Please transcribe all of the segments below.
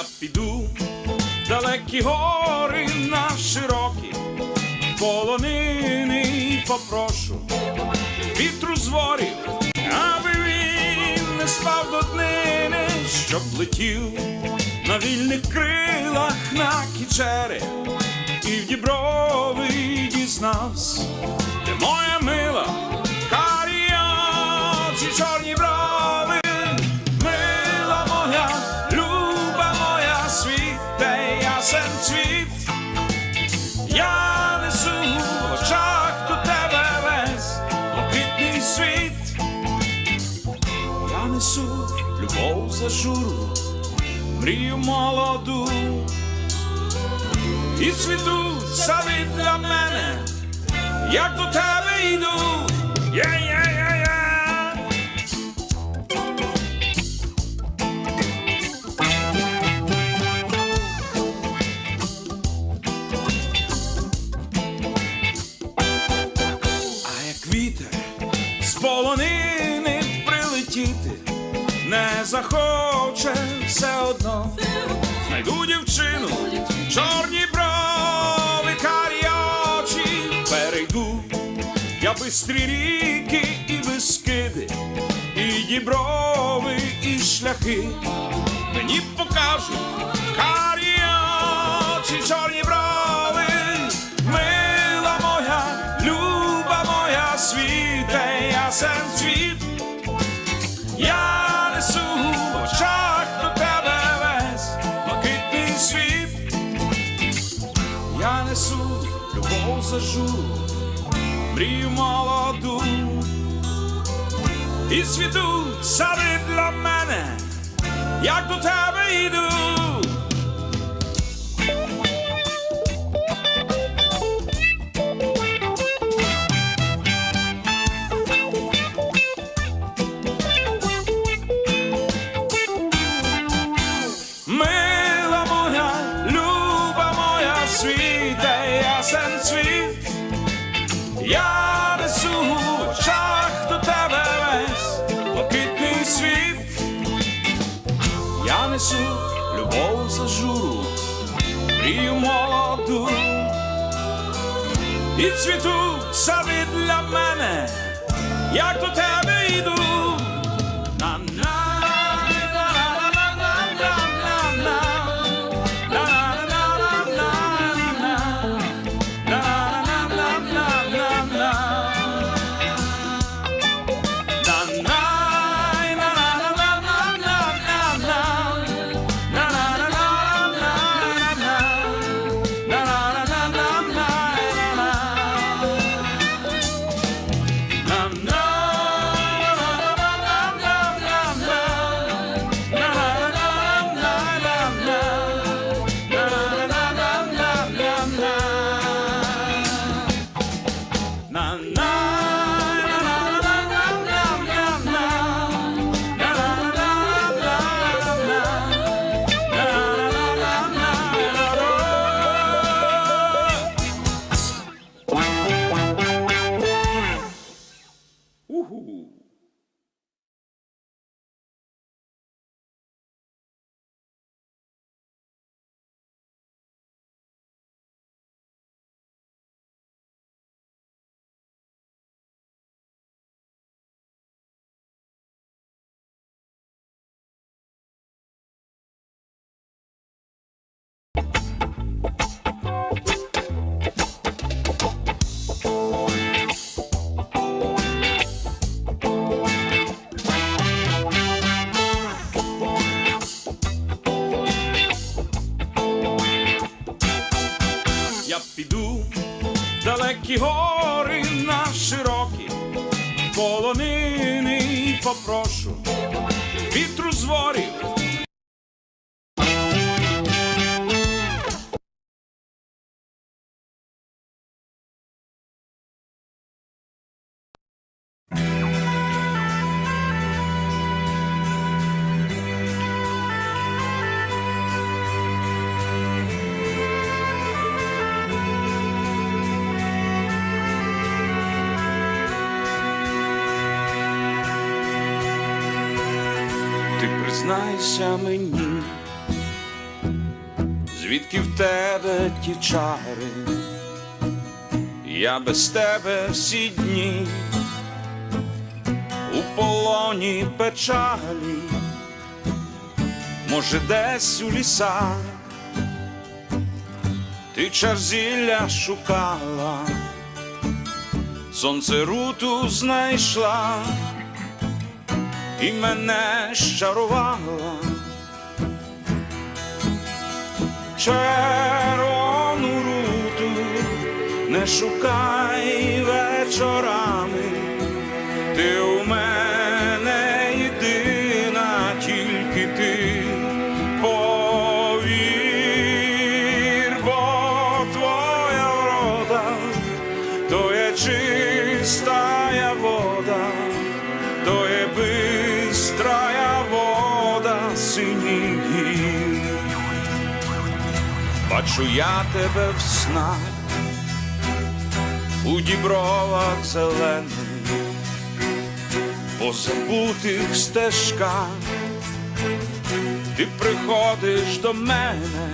Я піду в далекі гори на широкі полонини і попрошу вітру з ворів, аби він не спав до днини, щоб летів на вільних крилах на кічери і в діброви дізнався, де моя мила, карі очі, чорні брови. Мила моя, люба моя, світе ясен цвіт, я несу в очах до тебе весь блакитний світ. Я несу любов зажуру, мрію молоду, і цвітуть сади для мене, як до тебе йду. А як вітер з полонини прилетіти не захоче, все одно знайду дівчину, чорні брови, карі очі. Перейду я бистрі ріки і безкиди, і діброви, і шляхи. Мені покажуть карі очі, чорні брови. Мила моя, люба моя, світе ясен цвіт, я несу в очах до тебе весь блакитний світ. Я несу любов зажуру, мрію молоду, і цвітуть сади для мене, як до тебе йду. Мила моя, люба моя, світе ясен цвіт, я несу в очах до тебе весь блакитний світ. Я несу любов зажуру, мрію молоду, і цвітуть сади для мене, як до тебе йду. Я піду в далекі гори на широкі полонини і попрошу вітру з ворів. Ти признайся мені, звідки в тебе ті чари, я без тебе всі дні у полоні печалі, може десь у лісах ти чар зілля шукала, сонце руту знайшла і мене щарувала. Червону руту не шукай вечорами, ти у мене єдина, тільки ти. Повір, бо твоя врода то є чистая вода, то є бистрая вода синіх гір. Бачу я тебе в снах, у дібровах зелених, по забутих стежках ти приходиш до мене,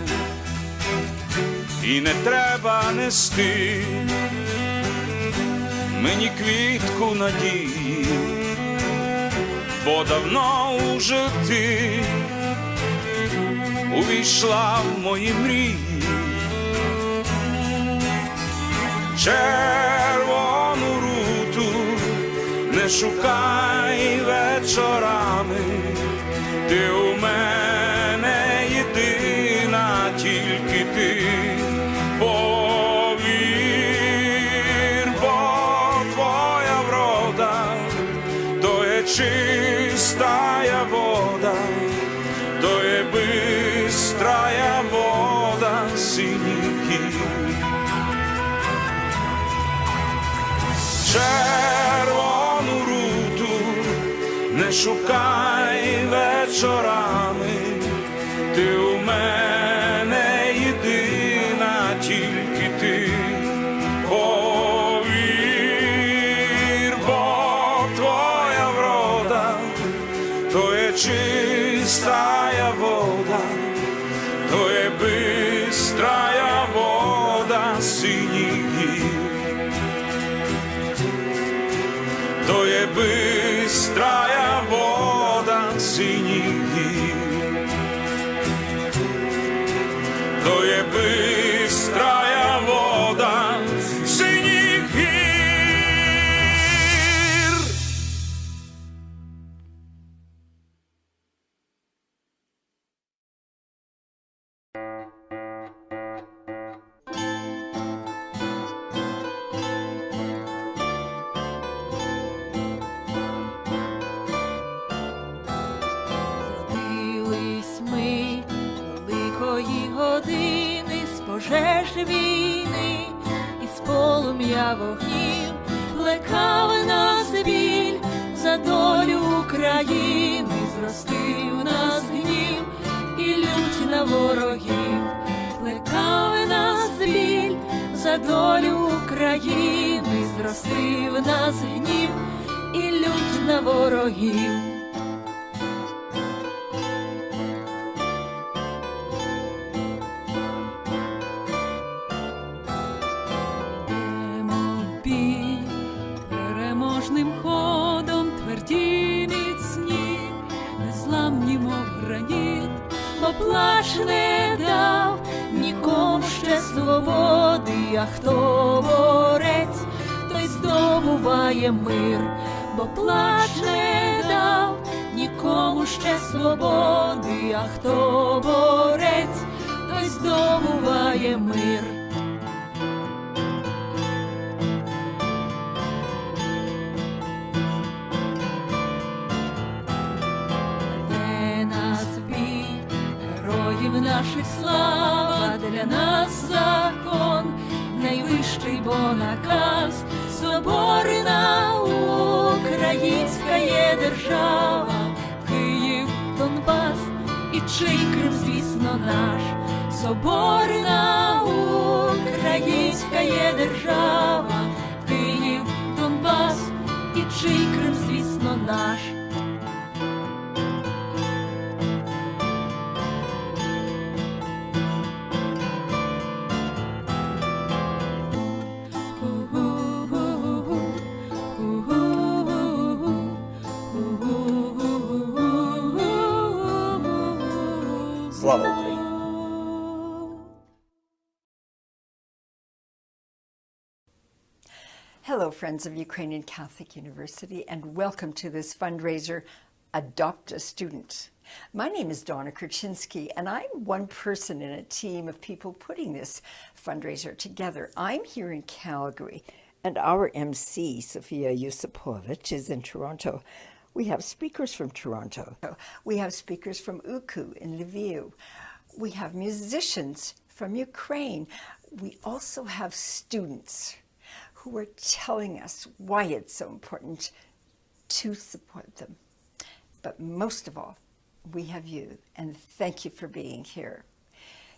і не треба нести мені квітку надії, бо давно уже ти увійшла в мої мрії. Червону руту не шукай вечорами, ти у мене єдина, тільки ти. Повір, бо твоя врода то є чистая вода, то є бистрая вода синіх гір. Червону руту не шукай вечорами, ти у мене єдина, тільки ти. Повір, бо твоя врода то є чистая вода, то є бистрая вода синіх гір. То є бистрая вода синіх гір, то є бистрая вода синіх гір. Години з пожеж війни і з полум'я вогнів плекав нас біль за долю України, зростив нас гнів і лють на ворогів. Плекав нас біль за долю України, зростив нас гнів і лють на ворогів. Переможним ходом тверді міцні, незламні, мов граніт, бо плач не дав нікому ще свободи, а хто борець, той здобуває мир, бо плач не дав нікому ще свободи, а хто борець, той здобуває мир. Героїв наших слава, для нас закон, найвищий бо наказ, соборна українська є держава, Київ, Донбас і чий Крим, звісно, наш. Соборна українська є держава, Київ, Донбас і чий Крим, звісно, наш. Слава Україні! Hello, friends of Ukrainian Catholic University, and welcome to this fundraiser, Adopt a Student. My name is Donna Kurczynski, and I'm one person in a team of people putting this fundraiser together. I'm here in Calgary, and our MC, Sofia Yusupovich, is in Toronto. We have speakers from Toronto. We have speakers from UKU in Lviv. We have musicians from Ukraine. We also have students who are telling us why it's so important to support them. But most of all, we have you, and thank you for being here.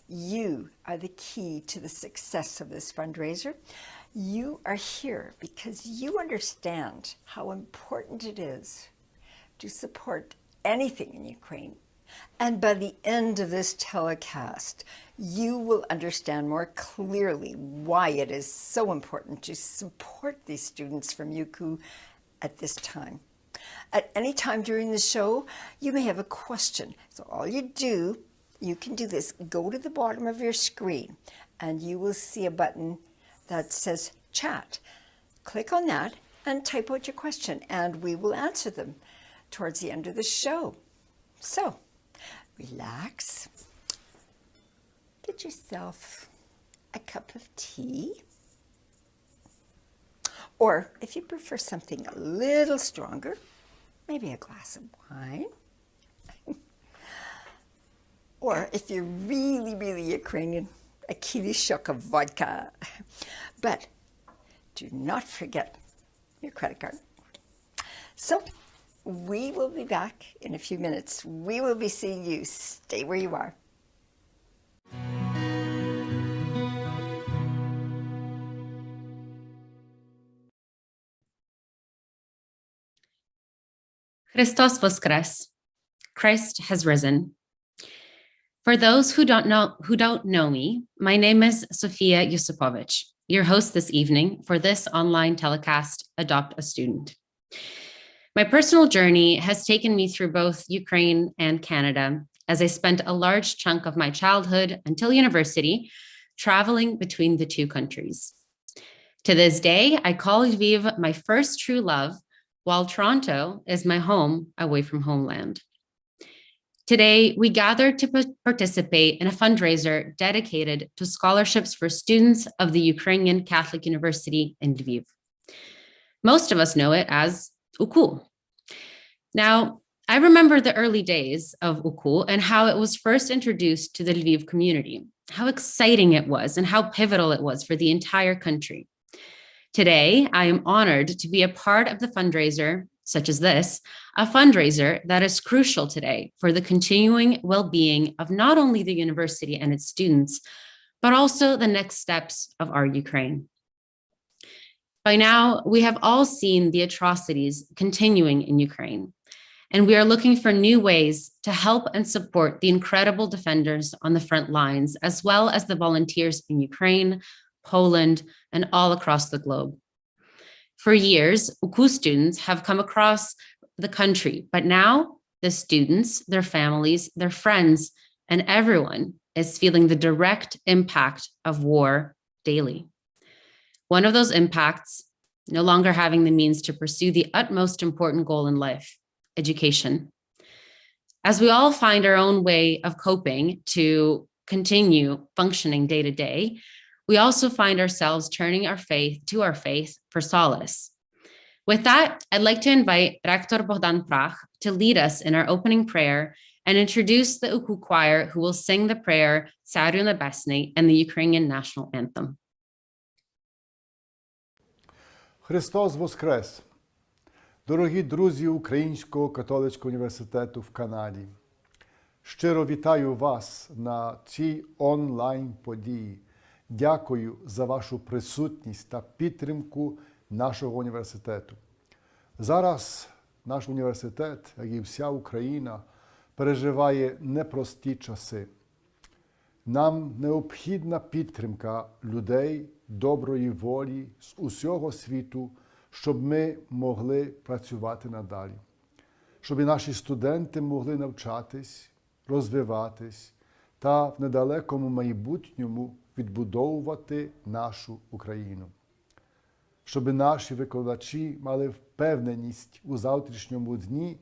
You are the key to the success of this fundraiser. You are here because you understand how important it is to support anything in Ukraine. And by the end of this telecast, you will understand more clearly why it is so important to support these students from UCU at this time. At any time during the show, you may have a question. So all you can do this, go to the bottom of your screen, and you will see a button that says chat. Click on that and type out your question, and we will answer them towards the end of the show. So, relax, get yourself a cup of tea, or if you prefer something a little stronger, maybe a glass of wine, or if you're really, really Ukrainian, a kilishok of vodka. But do not forget your credit card. So, we will be back in a few minutes. We will be seeing you. Stay where you are. Christos Voskres. Christ has risen. For those who don't know me, my name is Sofia Yusupovich, your host this evening for this online telecast, Adopt a Student. My personal journey has taken me through both Ukraine and Canada, as I spent a large chunk of my childhood until university traveling between the two countries. To this day, I call Lviv my first true love, while Toronto is my home away from homeland. Today, we gathered to participate in a fundraiser dedicated to scholarships for students of the Ukrainian Catholic University in Lviv. Most of us know it as UCU. Now, I remember the early days of UCU and how it was first introduced to the Lviv community, how exciting it was and how pivotal it was for the entire country. Today, I am honored to be a part of the fundraiser, such as this, a fundraiser that is crucial today for the continuing well-being of not only the university and its students, but also the next steps of our Ukraine. By now, we have all seen the atrocities continuing in Ukraine, and we are looking for new ways to help and support the incredible defenders on the front lines, as well as the volunteers in Ukraine, Poland, and all across the globe. For years, UCU students have come across the country, but now the students, their families, their friends, and everyone is feeling the direct impact of war daily. One of those impacts, no longer having the means to pursue the utmost important goal in life, education. As we all find our own way of coping to continue functioning day to day, we also find ourselves turning to our faith for solace. With that, I'd like to invite Rector Bogdan Prach to lead us in our opening prayer and introduce the UCU choir who will sing the prayer Царю Небесний and the Ukrainian national anthem. Христос Воскрес! Дорогі друзі Українського католицького університету в Канаді! Щиро вітаю вас на цій онлайн-події. Дякую за вашу присутність та підтримку нашого університету. Зараз наш університет, як і вся Україна, переживає непрості часи. Нам необхідна підтримка людей доброї волі з усього світу, щоб ми могли працювати надалі. Щоб і наші студенти могли навчатись, розвиватись, та в недалекому майбутньому відбудовувати нашу Україну. Щоб наші викладачі мали впевненість у завтрашньому дні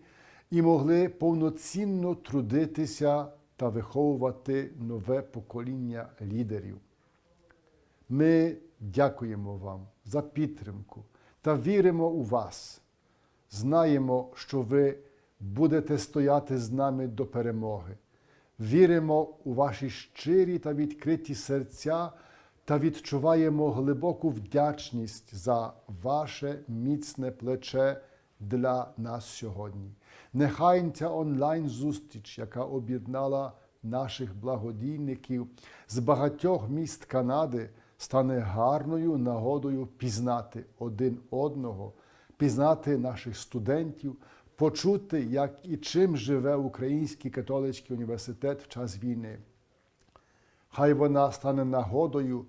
і могли повноцінно трудитися та виховувати нове покоління лідерів. Ми дякуємо вам за підтримку та віримо у вас. Знаємо, що ви будете стояти з нами до перемоги. Віримо у ваші щирі та відкриті серця та відчуваємо глибоку вдячність за ваше міцне плече для нас сьогодні. Нехай ця онлайн-зустріч, яка об'єднала наших благодійників з багатьох міст Канади, стане гарною нагодою пізнати один одного, пізнати наших студентів, почути, як і чим живе Український католицький університет в час війни. Хай вона стане нагодою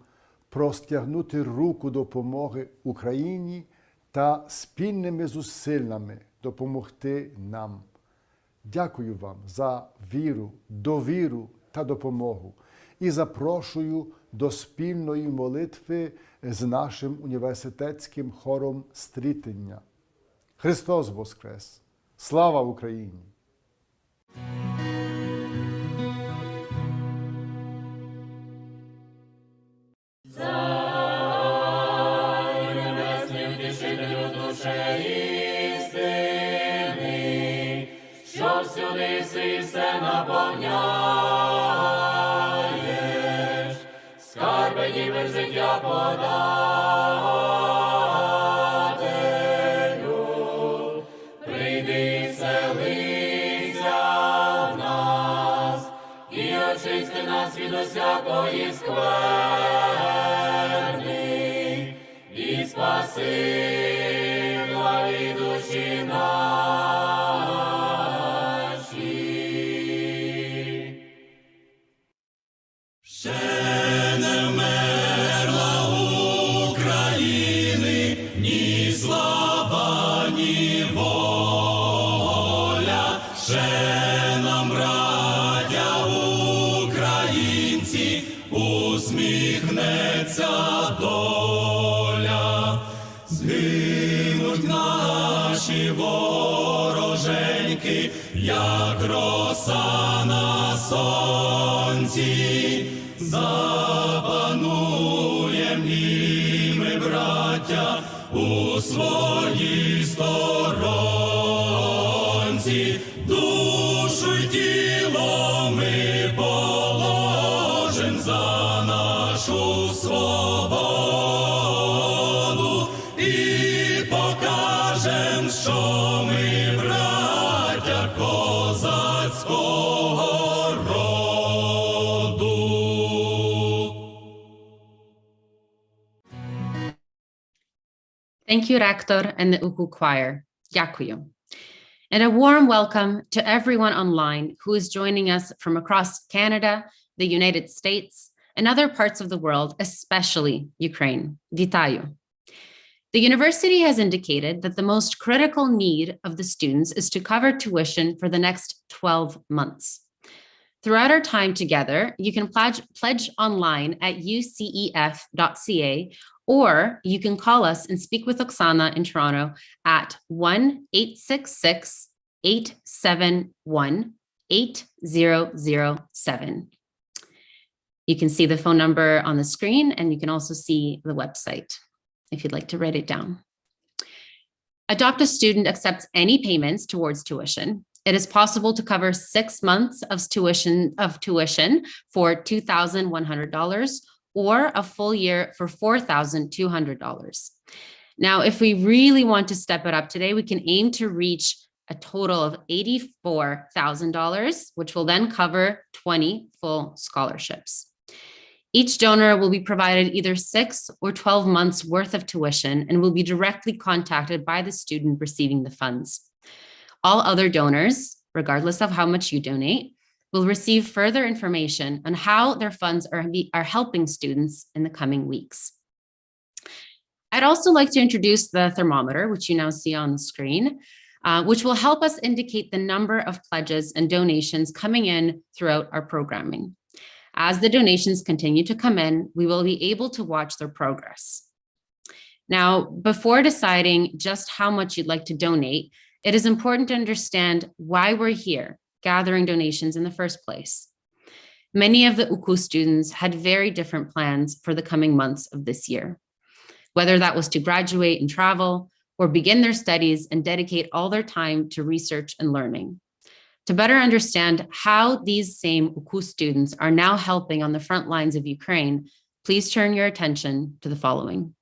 простягнути руку допомоги Україні та спільними зусиллями допомогти нам. Дякую вам за віру, довіру та допомогу і запрошую до спільної молитви з нашим університетським хором стрітення. Христос Воскрес! Слава Україні! Що всюди си все наповняєш, скарби ніби життя подателю, прийди, вселися в нас, і очисти нас від усякої скверни, і спаси благі душі наші. Усміхнеться доля, згинуть наші вороженьки, як роса на сонці. Запануєм і ми, браття, у своїй сторонці, душу й тіло ми положим за нашу свободу і покажем, що ми браття козацького роду. Thank you, Rector and the Uku Choir. Дякую. And a warm welcome to everyone online who is joining us from across Canada, the United States, and other parts of the world, especially Ukraine. Вітаю. The university has indicated that the most critical need of the students is to cover tuition for the next 12 months. Throughout our time together, you can pledge online at ucef.ca, or you can call us and speak with Oksana in Toronto at 1-866-871-8007. You can see the phone number on the screen, and you can also see the website if you'd like to write it down. Adopt a Student accepts any payments towards tuition. It is possible to cover 6 months of tuition for $2,100 or a full year for $4,200. Now, if we really want to step it up today, we can aim to reach a total of $84,000, which will then cover 20 full scholarships. Each donor will be provided either 6 or 12 months worth of tuition and will be directly contacted by the student receiving the funds. All other donors, regardless of how much you donate, will receive further information on how their funds are helping students in the coming weeks. I'd also like to introduce the thermometer, which you now see on the screen, which will help us indicate the number of pledges and donations coming in throughout our programming. As the donations continue to come in, we will be able to watch their progress. Now, before deciding just how much you'd like to donate, it is important to understand why we're here, gathering donations in the first place. Many of the UCU students had very different plans for the coming months of this year, whether that was to graduate and travel, or begin their studies and dedicate all their time to research and learning. To better understand how these same UCU students are now helping on the front lines of Ukraine, please turn your attention to the following.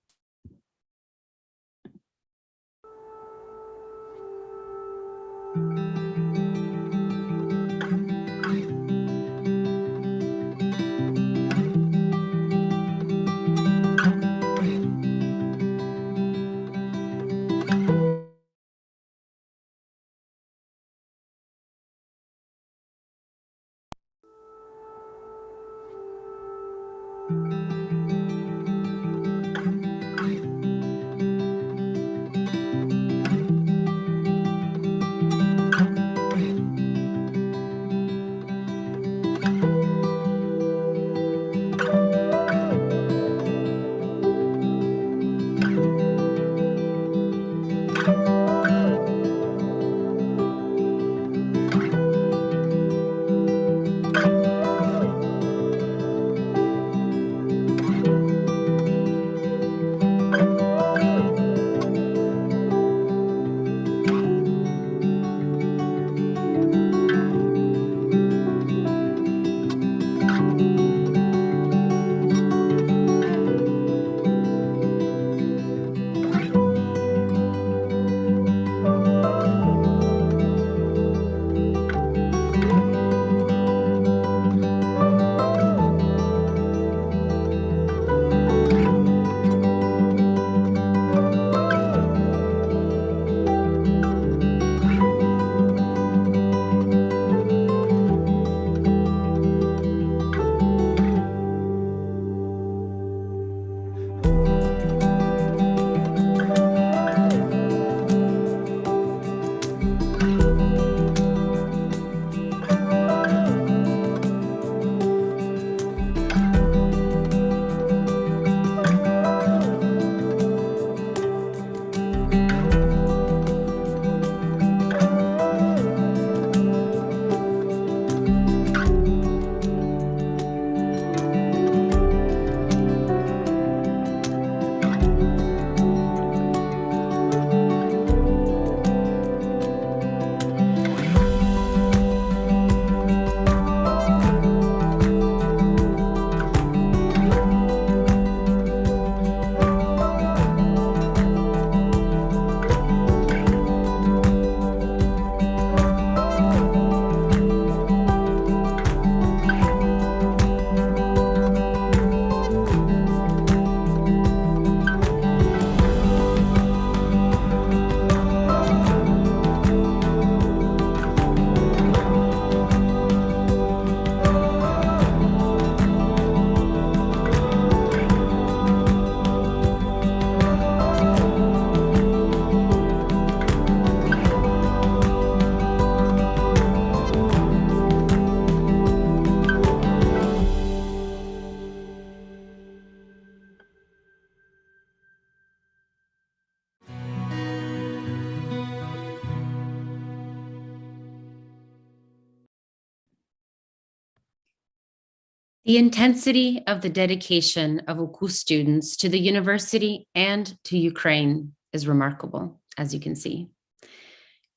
The intensity of the dedication of UCU students to the university and to Ukraine is remarkable, as you can see.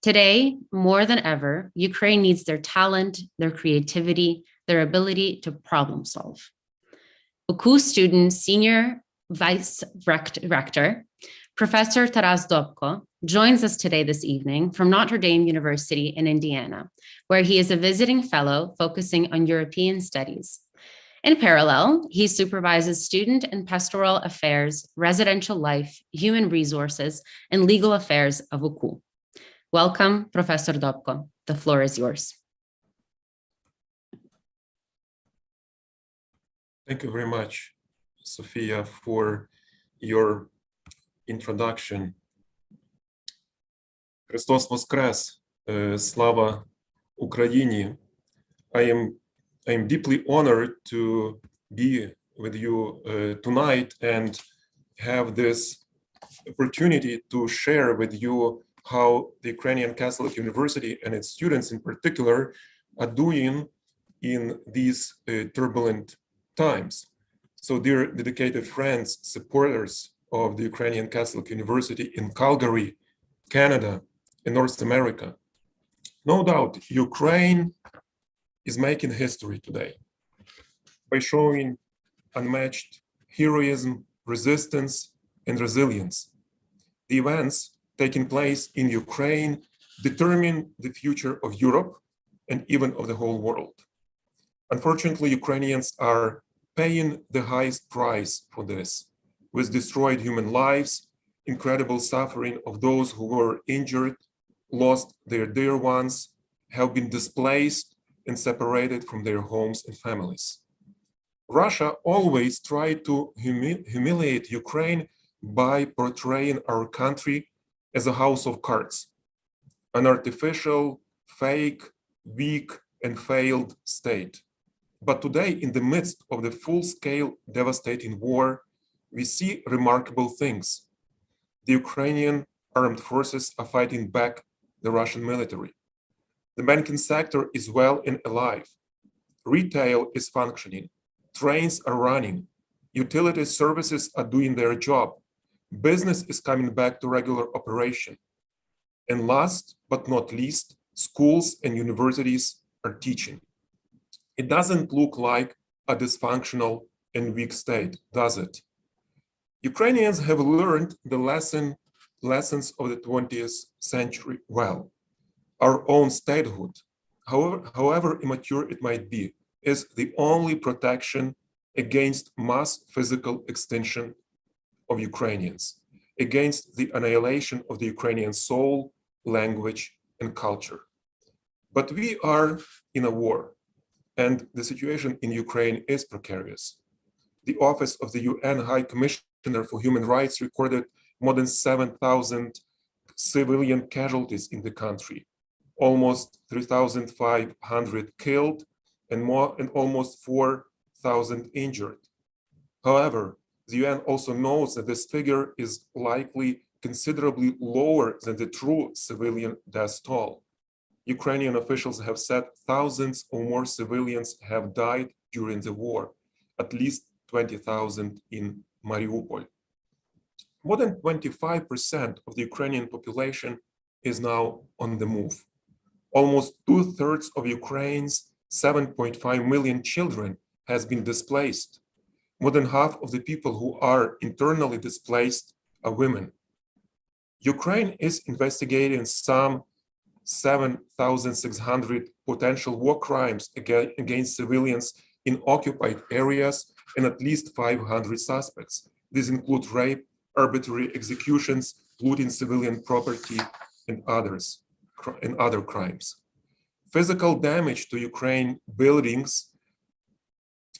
Today, more than ever, Ukraine needs their talent, their creativity, their ability to problem solve. UCU student Senior Vice Rector, Professor Taras Dobko, joins us today this evening from Notre Dame University in Indiana, where he is a visiting fellow focusing on European studies. In parallel, he supervises student and pastoral affairs, residential life, human resources, and legal affairs of UCU. Welcome, Professor Dobko. The floor is yours. Thank you very much, Sophia, for your introduction. Христос Воскрес! Слава Україні! I am I'm deeply honored to be with you tonight and have this opportunity to share with you how the Ukrainian Catholic University and its students in particular are doing in these turbulent times. So dear dedicated friends, supporters of the Ukrainian Catholic University in Calgary, Canada, and North America, no doubt Ukraine is making history today by showing unmatched heroism, resistance, and resilience. The events taking place in Ukraine determine the future of Europe and even of the whole world. Unfortunately, Ukrainians are paying the highest price for this, with destroyed human lives, incredible suffering of those who were injured, lost their dear ones, have been displaced and separated from their homes and families. Russia always tried to humiliate Ukraine by portraying our country as a house of cards, an artificial, fake, weak, and failed state. But today, in the midst of the full-scale devastating war, we see remarkable things. The Ukrainian armed forces are fighting back the Russian military. The banking sector is well and alive. Retail is functioning. Trains are running. Utility services are doing their job. Business is coming back to regular operation. And last but not least, schools and universities are teaching. It doesn't look like a dysfunctional and weak state, does it? Ukrainians have learned the lessons of the 20th century well. Our own statehood, however immature it might be, is the only protection against mass physical extinction of Ukrainians, against the annihilation of the Ukrainian soul, language, and culture. But we are in a war, and the situation in Ukraine is precarious. The Office of the UN High Commissioner for Human Rights recorded more than 7,000 civilian casualties in the country, almost 3,500 killed, and almost 4,000 injured. However, the UN also knows that this figure is likely considerably lower than the true civilian death toll. Ukrainian officials have said thousands or more civilians have died during the war, at least 20,000 in Mariupol. More than 25% of the Ukrainian population is now on the move. Almost 2/3 of Ukraine's 7.5 million children has been displaced. More than half of the people who are internally displaced are women. Ukraine is investigating some 7,600 potential war crimes against civilians in occupied areas and at least 500 suspects. These include rape, arbitrary executions, looting civilian property, and other crimes. Physical damage to Ukraine buildings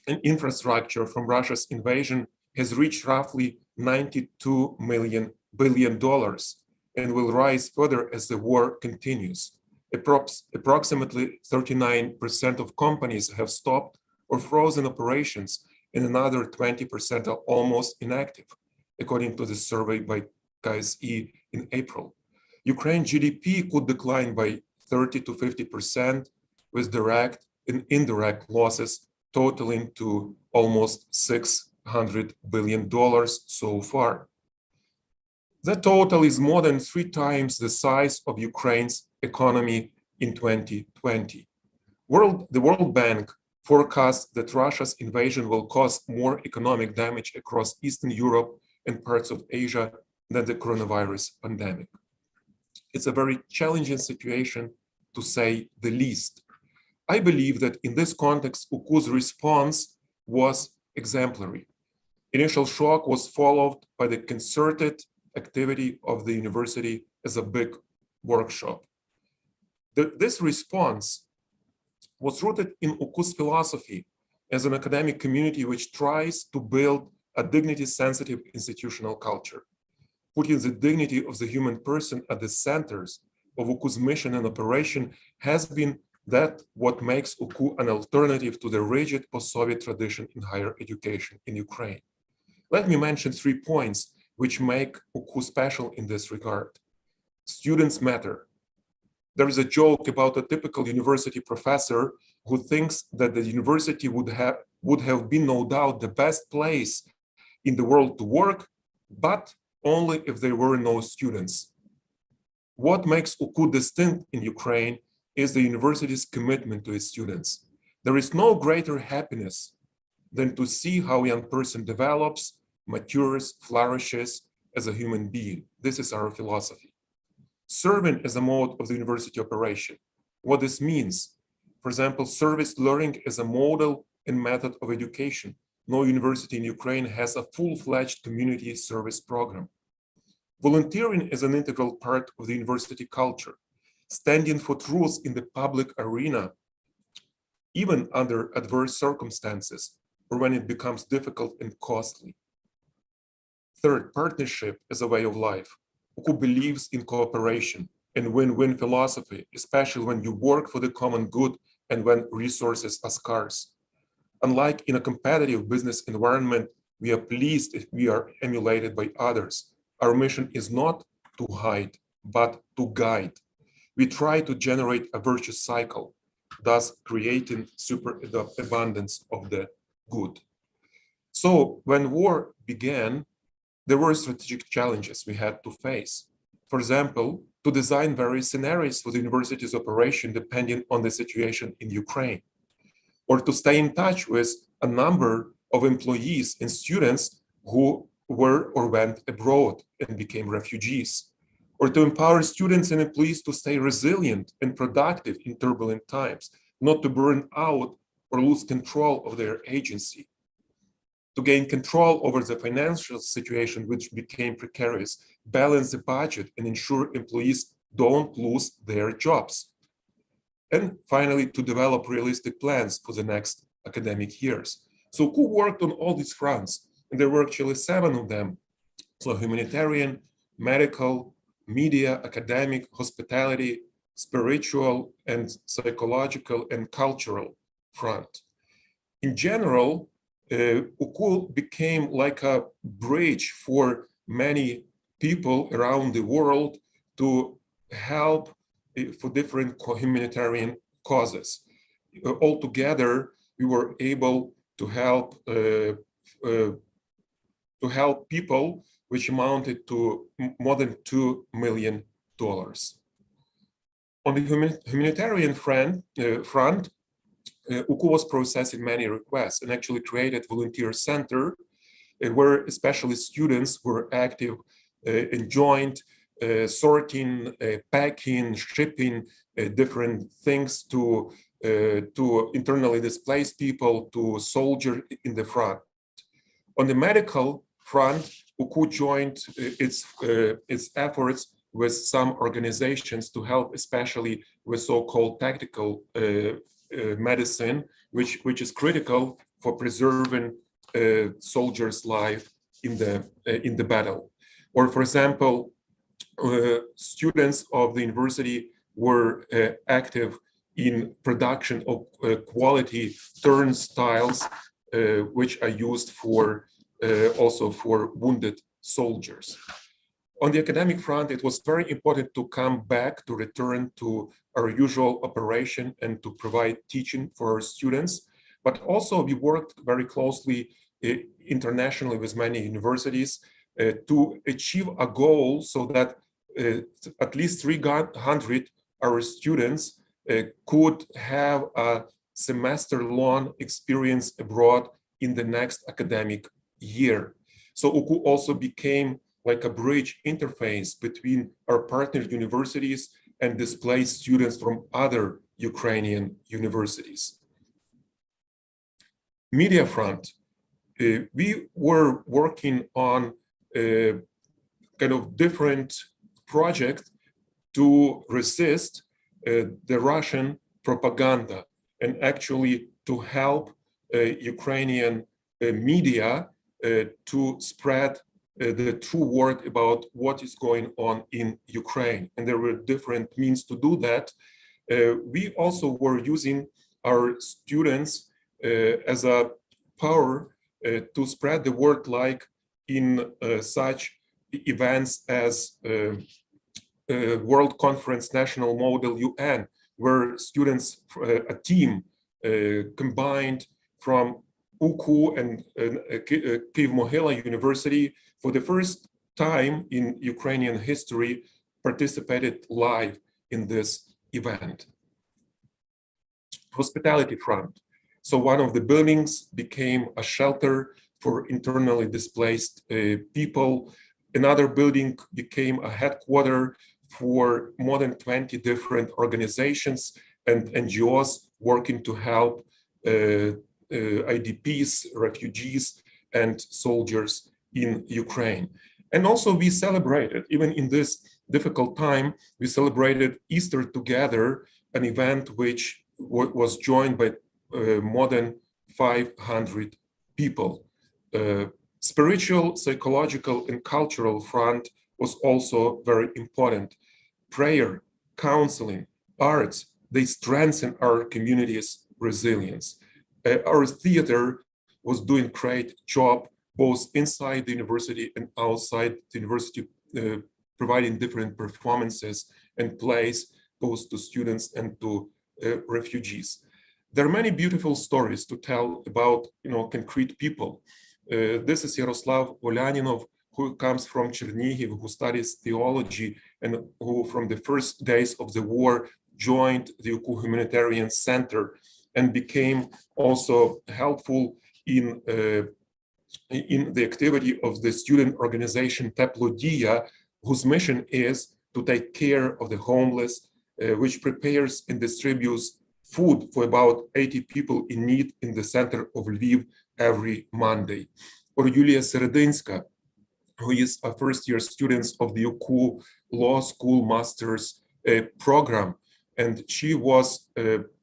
and infrastructure from Russia's invasion has reached roughly $92 billion and will rise further as the war continues. Approximately 39% of companies have stopped or frozen operations, and another 20% are almost inactive, according to the survey by KSE in April. Ukraine GDP could decline by 30 to 50%, with direct and indirect losses totaling to almost $600 billion so far. That total is more than 3 times the size of Ukraine's economy in 2020. The World Bank forecasts that Russia's invasion will cause more economic damage across Eastern Europe and parts of Asia than the coronavirus pandemic. It's a very challenging situation, to say the least. I believe that in this context, UKU's response was exemplary. Initial shock was followed by the concerted activity of the university as a big workshop. This response was rooted in UKU's philosophy as an academic community which tries to build a dignity-sensitive institutional culture, putting the dignity of the human person at the centers of UKU's mission and operation has been that what makes UKU an alternative to the rigid post-Soviet tradition in higher education in Ukraine. Let me mention 3 points which make UKU special in this regard. Students matter. There is a joke about a typical university professor who thinks that the university would have been no doubt the best place in the world to work, but only if there were no students. What makes UKU distinct in Ukraine is the university's commitment to its students. There is no greater happiness than to see how a young person develops, matures, flourishes as a human being. This is our philosophy. Serving as a mode of the university operation. What this means, for example, service learning is a model and method of education. No university in Ukraine has a full-fledged community service program. Volunteering is an integral part of the university culture, standing for truth in the public arena, even under adverse circumstances or when it becomes difficult and costly. Third, partnership is a way of life. UKU believes in cooperation and win-win philosophy, especially when you work for the common good and when resources are scarce. Unlike in a competitive business environment, we are pleased if we are emulated by others. Our mission is not to hide, but to guide. We try to generate a virtuous cycle, thus creating superabundance of the good. So when war began, there were strategic challenges we had to face. For example, to design various scenarios for the university's operation depending on the situation in Ukraine, or to stay in touch with a number of employees and students who were or went abroad and became refugees, or to empower students and employees to stay resilient and productive in turbulent times, not to burn out or lose control of their agency, to gain control over the financial situation which became precarious, balance the budget and ensure employees don't lose their jobs. And finally, to develop realistic plans for the next academic years. So UKU worked on all these fronts, and there were actually 7 of them. So humanitarian, medical, media, academic, hospitality, spiritual, and psychological and cultural front. In general, UKU became like a bridge for many people around the world to help for different humanitarian causes. Altogether, we were able to help people, which amounted to more than $2 million. On the humanitarian front, UKU was processing many requests and actually created volunteer center where especially students were active and joined sorting, packing, shipping different things to internally displaced people, to soldiers in the front. On the medical front, UKU joined its efforts with some organizations to help, especially with so-called tactical medicine, which is critical for preserving soldiers' life in the battle. Or, for example, students of the university were active in production of quality turnstiles, which are used for also for wounded soldiers. On the academic front, it was very important to come back, to return to our usual operation and to provide teaching for our students. But also we worked very closely internationally with many universities to achieve a goal so that at least 300 our students could have a semester-long experience abroad in the next academic year. So UKU also became like a bridge interface between our partner universities and displaced students from other Ukrainian universities. Media front, we were working on kind of different projects to resist the Russian propaganda and actually to help Ukrainian media to spread the true word about what is going on in Ukraine. And there were different means to do that. We also were using our students as a power to spread the word, like in such events as World Conference National Model UN, where students, a team combined from UKU and Kyiv-Mohyla University, for the first time in Ukrainian history, participated live in this event. Hospitality front. So one of the buildings became a shelter for internally displaced people. Another building became a headquarters for more than 20 different organizations and NGOs working to help IDPs, refugees, and soldiers in Ukraine. And also we celebrated, even in this difficult time, we celebrated Easter together, an event which was joined by more than 500 people. Spiritual, psychological, and cultural front was also very important. Prayer, counseling, arts, they strengthen our community's resilience. Our theater was doing great job both inside the university and outside the university, providing different performances and plays both to students and to refugees. There are many beautiful stories to tell about, concrete people. This is Yaroslav Volyaninov, who comes from Chernihiv, who studies theology, and who from the first days of the war joined the UKU Humanitarian Center and became also helpful in the activity of the student organization Teplodia, whose mission is to take care of the homeless, which prepares and distributes food for about 80 people in need in the center of Lviv every Monday. Or Yulia Seredinska, who is a first-year student of the UKU Law School Master's program. And she was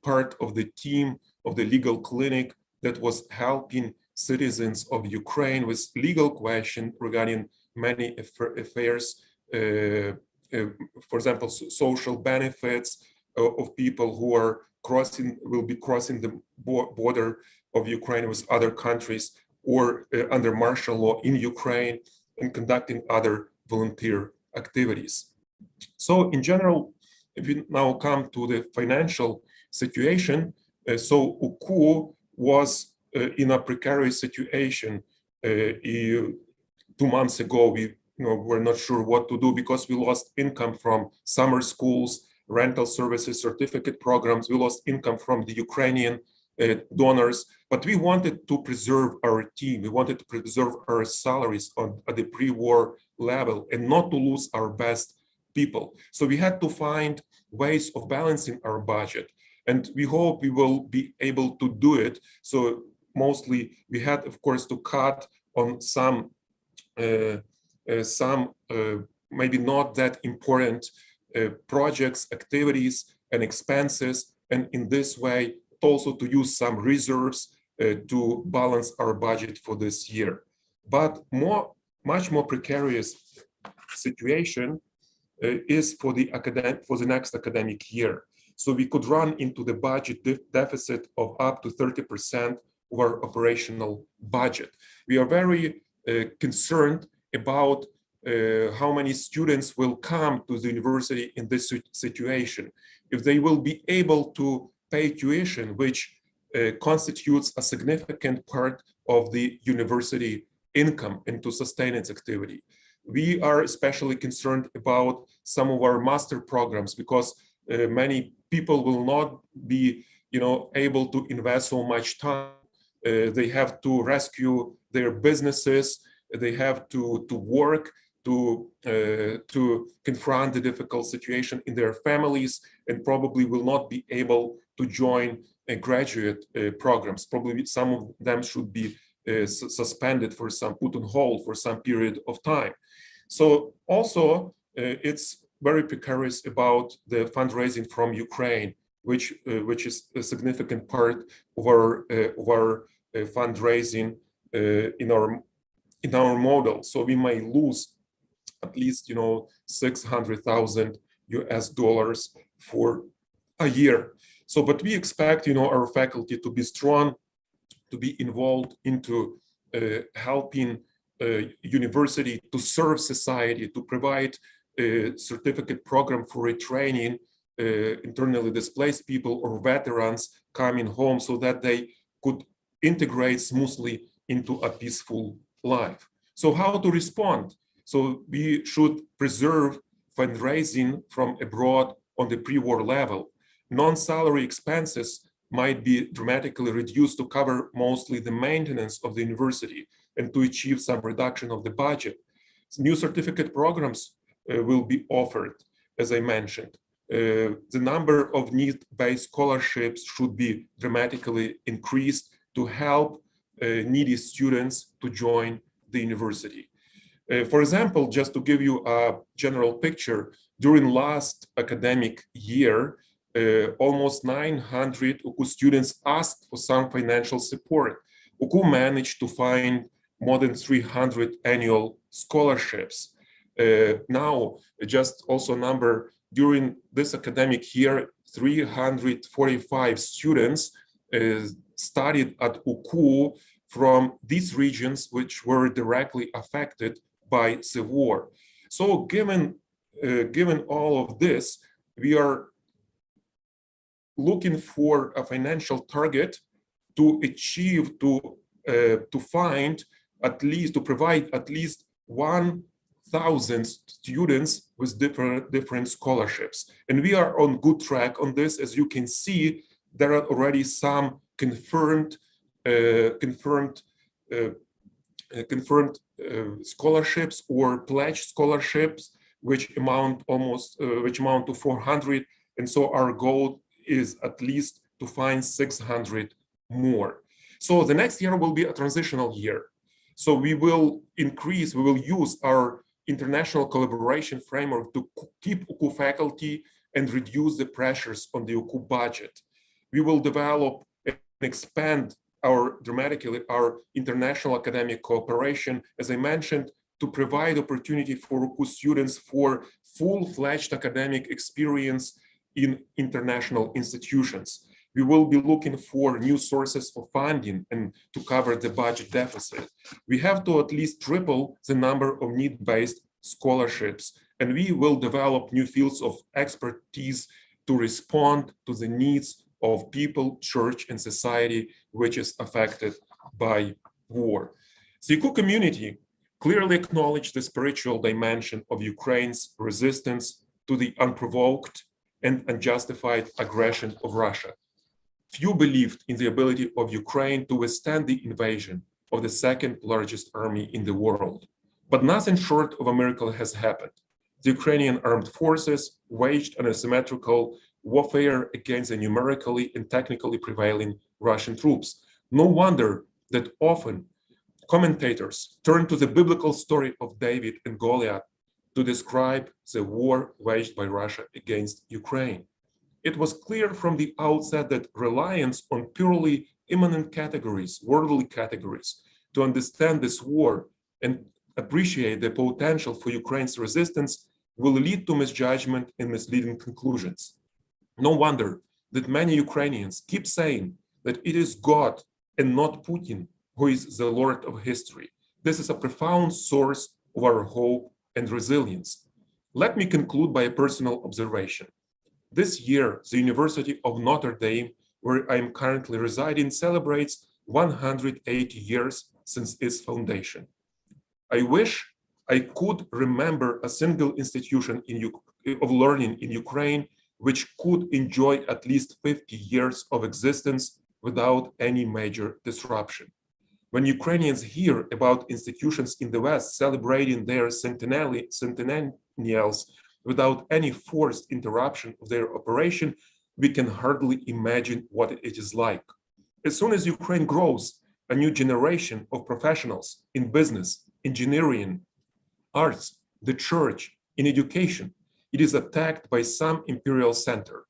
part of the team of the legal clinic that was helping citizens of Ukraine with legal questions regarding many affairs, for example, social benefits of people who are will be crossing the border of Ukraine with other countries, or under martial law in Ukraine, and conducting other volunteer activities. So in general, if we now come to the financial situation, so UKU was in a precarious situation 2 months ago. We were not sure what to do because we lost income from summer schools, rental services, certificate programs. We lost income from the Ukrainian donors, but we wanted to preserve our team. We wanted to preserve our salaries at the pre-war level and not to lose our best people. So we had to find ways of balancing our budget, and we hope we will be able to do it. So mostly we had, of course, to cut on some maybe not that important projects, activities, and expenses, and in this way also to use some reserves to balance our budget for this year. But much more precarious situation is for the next academic year. So we could run into the budget deficit of up to 30% of our operational budget. We are very concerned about how many students will come to the university in this situation, if they will be able to pay tuition, which constitutes a significant part of the university income and to sustain its activity. We are especially concerned about some of our master programs because many people will not be able to invest so much time. They have to rescue their businesses, they have to work, to confront the difficult situation in their families, and probably will not be able to join graduate programs. Probably some of them should be suspended for put on hold for some period of time. So also it's very precarious about the fundraising from Ukraine, which is a significant part of our fundraising in our model. So we may lose at least $600,000 US for a year. So, but we expect, our faculty to be strong, to be involved into helping university to serve society, to provide a certificate program for retraining internally displaced people or veterans coming home so that they could integrate smoothly into a peaceful life. So how to respond? So we should preserve fundraising from abroad on the pre-war level. Non-salary expenses might be dramatically reduced to cover mostly the maintenance of the university and to achieve some reduction of the budget. New certificate programs will be offered, as I mentioned. The number of need-based scholarships should be dramatically increased to help needy students to join the university. For example, just to give you a general picture, during last academic year, almost 900 UCU students asked for some financial support. UCU managed to find more than 300 annual scholarships. Now, just also number, during this academic year, 345 students studied at UCU from these regions which were directly affected by the war. So given all of this, we are looking for a financial target to achieve, to find at least, to provide at least 1,000 students with different scholarships. And we are on good track on this. As you can see, there are already some confirmed scholarships or pledged scholarships, which amount to 400. And so our goal is at least to find 600 more. So the next year will be a transitional year. So we will use our international collaboration framework to keep UCU faculty and reduce the pressures on the UCU budget. We will develop and expand dramatically our international academic cooperation, as I mentioned, to provide opportunity for UCU students for full-fledged academic experience in international institutions. We will be looking for new sources for funding and to cover the budget deficit. We have to at least triple the number of need-based scholarships, and we will develop new fields of expertise to respond to the needs of people, church, and society which is affected by war. The UCU community clearly acknowledged the spiritual dimension of Ukraine's resistance to the unprovoked and unjustified aggression of Russia. Few believed in the ability of Ukraine to withstand the invasion of the second largest army in the world. But nothing short of a miracle has happened. The Ukrainian armed forces waged an asymmetrical warfare against the numerically and technically prevailing Russian troops. No wonder that often commentators turn to the biblical story of David and Goliath to describe the war waged by Russia against Ukraine. It was clear from the outset that reliance on purely immanent categories, worldly categories, to understand this war and appreciate the potential for Ukraine's resistance will lead to misjudgment and misleading conclusions. No wonder that many Ukrainians keep saying that it is God and not Putin who is the Lord of history. This is a profound source of our hope and resilience. Let me conclude by a personal observation. This year, the University of Notre Dame, where I am currently residing, celebrates 180 years since its foundation. I wish I could remember a single institution of learning in Ukraine which could enjoy at least 50 years of existence without any major disruption. When Ukrainians hear about institutions in the West celebrating their centennials without any forced interruption of their operation, we can hardly imagine what it is like. As soon as Ukraine grows, a new generation of professionals in business, engineering, arts, the church, in education, it is attacked by some imperial center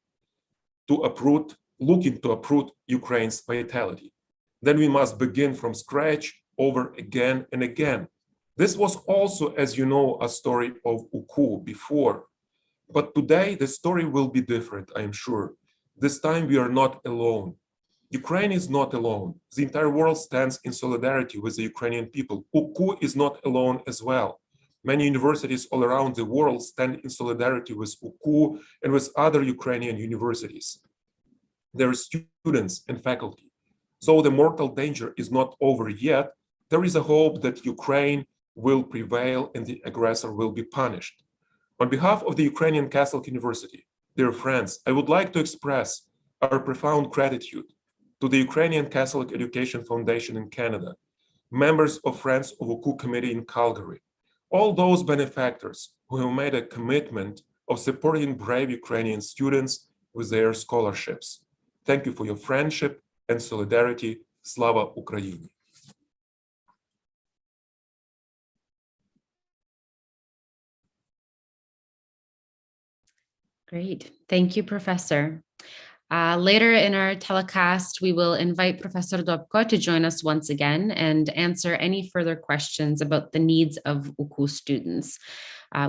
looking to uproot Ukraine's vitality. Then we must begin from scratch over again and again. This was also, as you know, a story of UCU before. But today, the story will be different, I am sure. This time we are not alone. Ukraine is not alone. The entire world stands in solidarity with the Ukrainian people. UKU is not alone as well. Many universities all around the world stand in solidarity with UKU and with other Ukrainian universities. There are students and faculty. So the mortal danger is not over yet. There is a hope that Ukraine will prevail and the aggressor will be punished. On behalf of the Ukrainian Catholic University, dear friends, I would like to express our profound gratitude to the Ukrainian Catholic Education Foundation in Canada, members of Friends of UKU Committee in Calgary, all those benefactors who have made a commitment of supporting brave Ukrainian students with their scholarships. Thank you for your friendship and solidarity. Slava Ukraini! Great. Thank you, Professor. Later in our telecast, we will invite Professor Dobko to join us once again and answer any further questions about the needs of UKU students.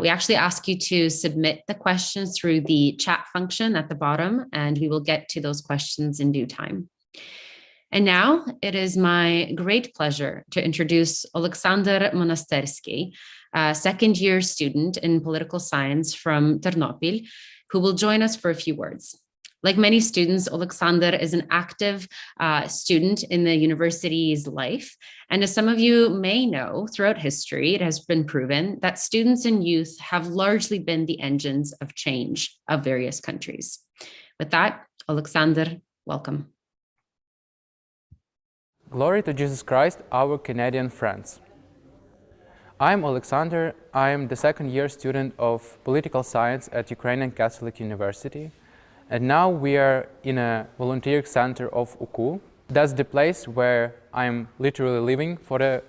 We actually ask you to submit the questions through the chat function at the bottom, and we will get to those questions in due time. And now it is my great pleasure to introduce Alexander Monastersky, a second-year student in political science from Ternopil, who will join us for a few words. Like many students, Alexander is an active student in the university's life. And as some of you may know, throughout history, it has been proven that students and youth have largely been the engines of change of various countries. With that, Alexander, welcome. Glory to Jesus Christ, our Canadian friends. I'm Alexander. I'm the second-year student of political science at Ukrainian Catholic University. And now we are in a volunteer center of UKU. That's the place where I'm literally living for the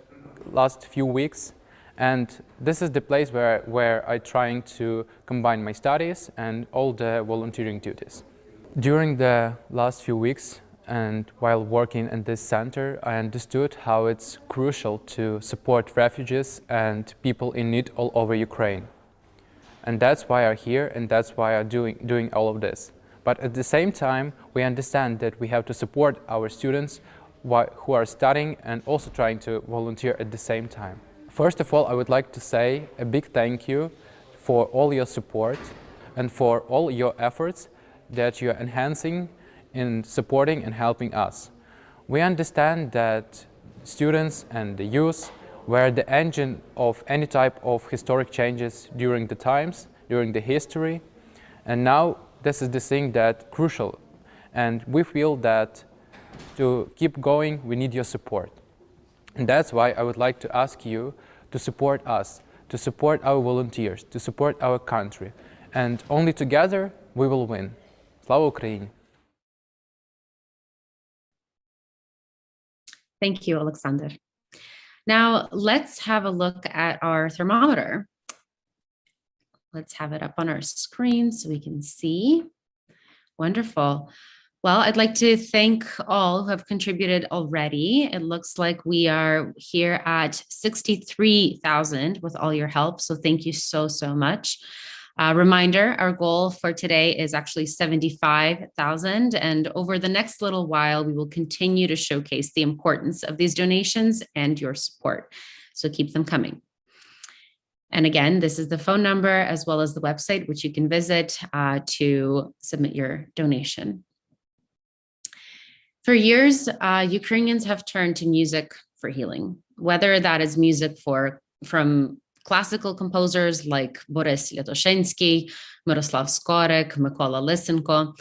last few weeks. And this is the place where I'm trying to combine my studies and all the volunteering duties. During the last few weeks and while working in this center, I understood how it's crucial to support refugees and people in need all over Ukraine. And that's why I'm here, and that's why I'm doing all of this. But at the same time, we understand that we have to support our students who are studying and also trying to volunteer at the same time. First of all, I would like to say a big thank you for all your support and for all your efforts that you are enhancing in supporting and helping us. We understand that students and the youth were the engine of any type of historic changes during the times, during the history, and now this is the thing that's crucial, and we feel that to keep going, we need your support. And that's why I would like to ask you to support us, to support our volunteers, to support our country, and only together we will win. Slava Ukraini! Thank you, Alexander. Now, let's have a look at our thermometer. Let's have it up on our screen so we can see. Wonderful. Well, I'd like to thank all who have contributed already. It looks like we are here at 63,000 with all your help. So thank you so, so much. Reminder, our goal for today is actually 75,000. And over the next little while, we will continue to showcase the importance of these donations and your support. So keep them coming. And again, this is the phone number as well as the website, which you can visit to submit your donation. For years, Ukrainians have turned to music for healing, whether that is music from classical composers like Boris Lietoshensky, Miroslav Skorek, Mykola Lysenko,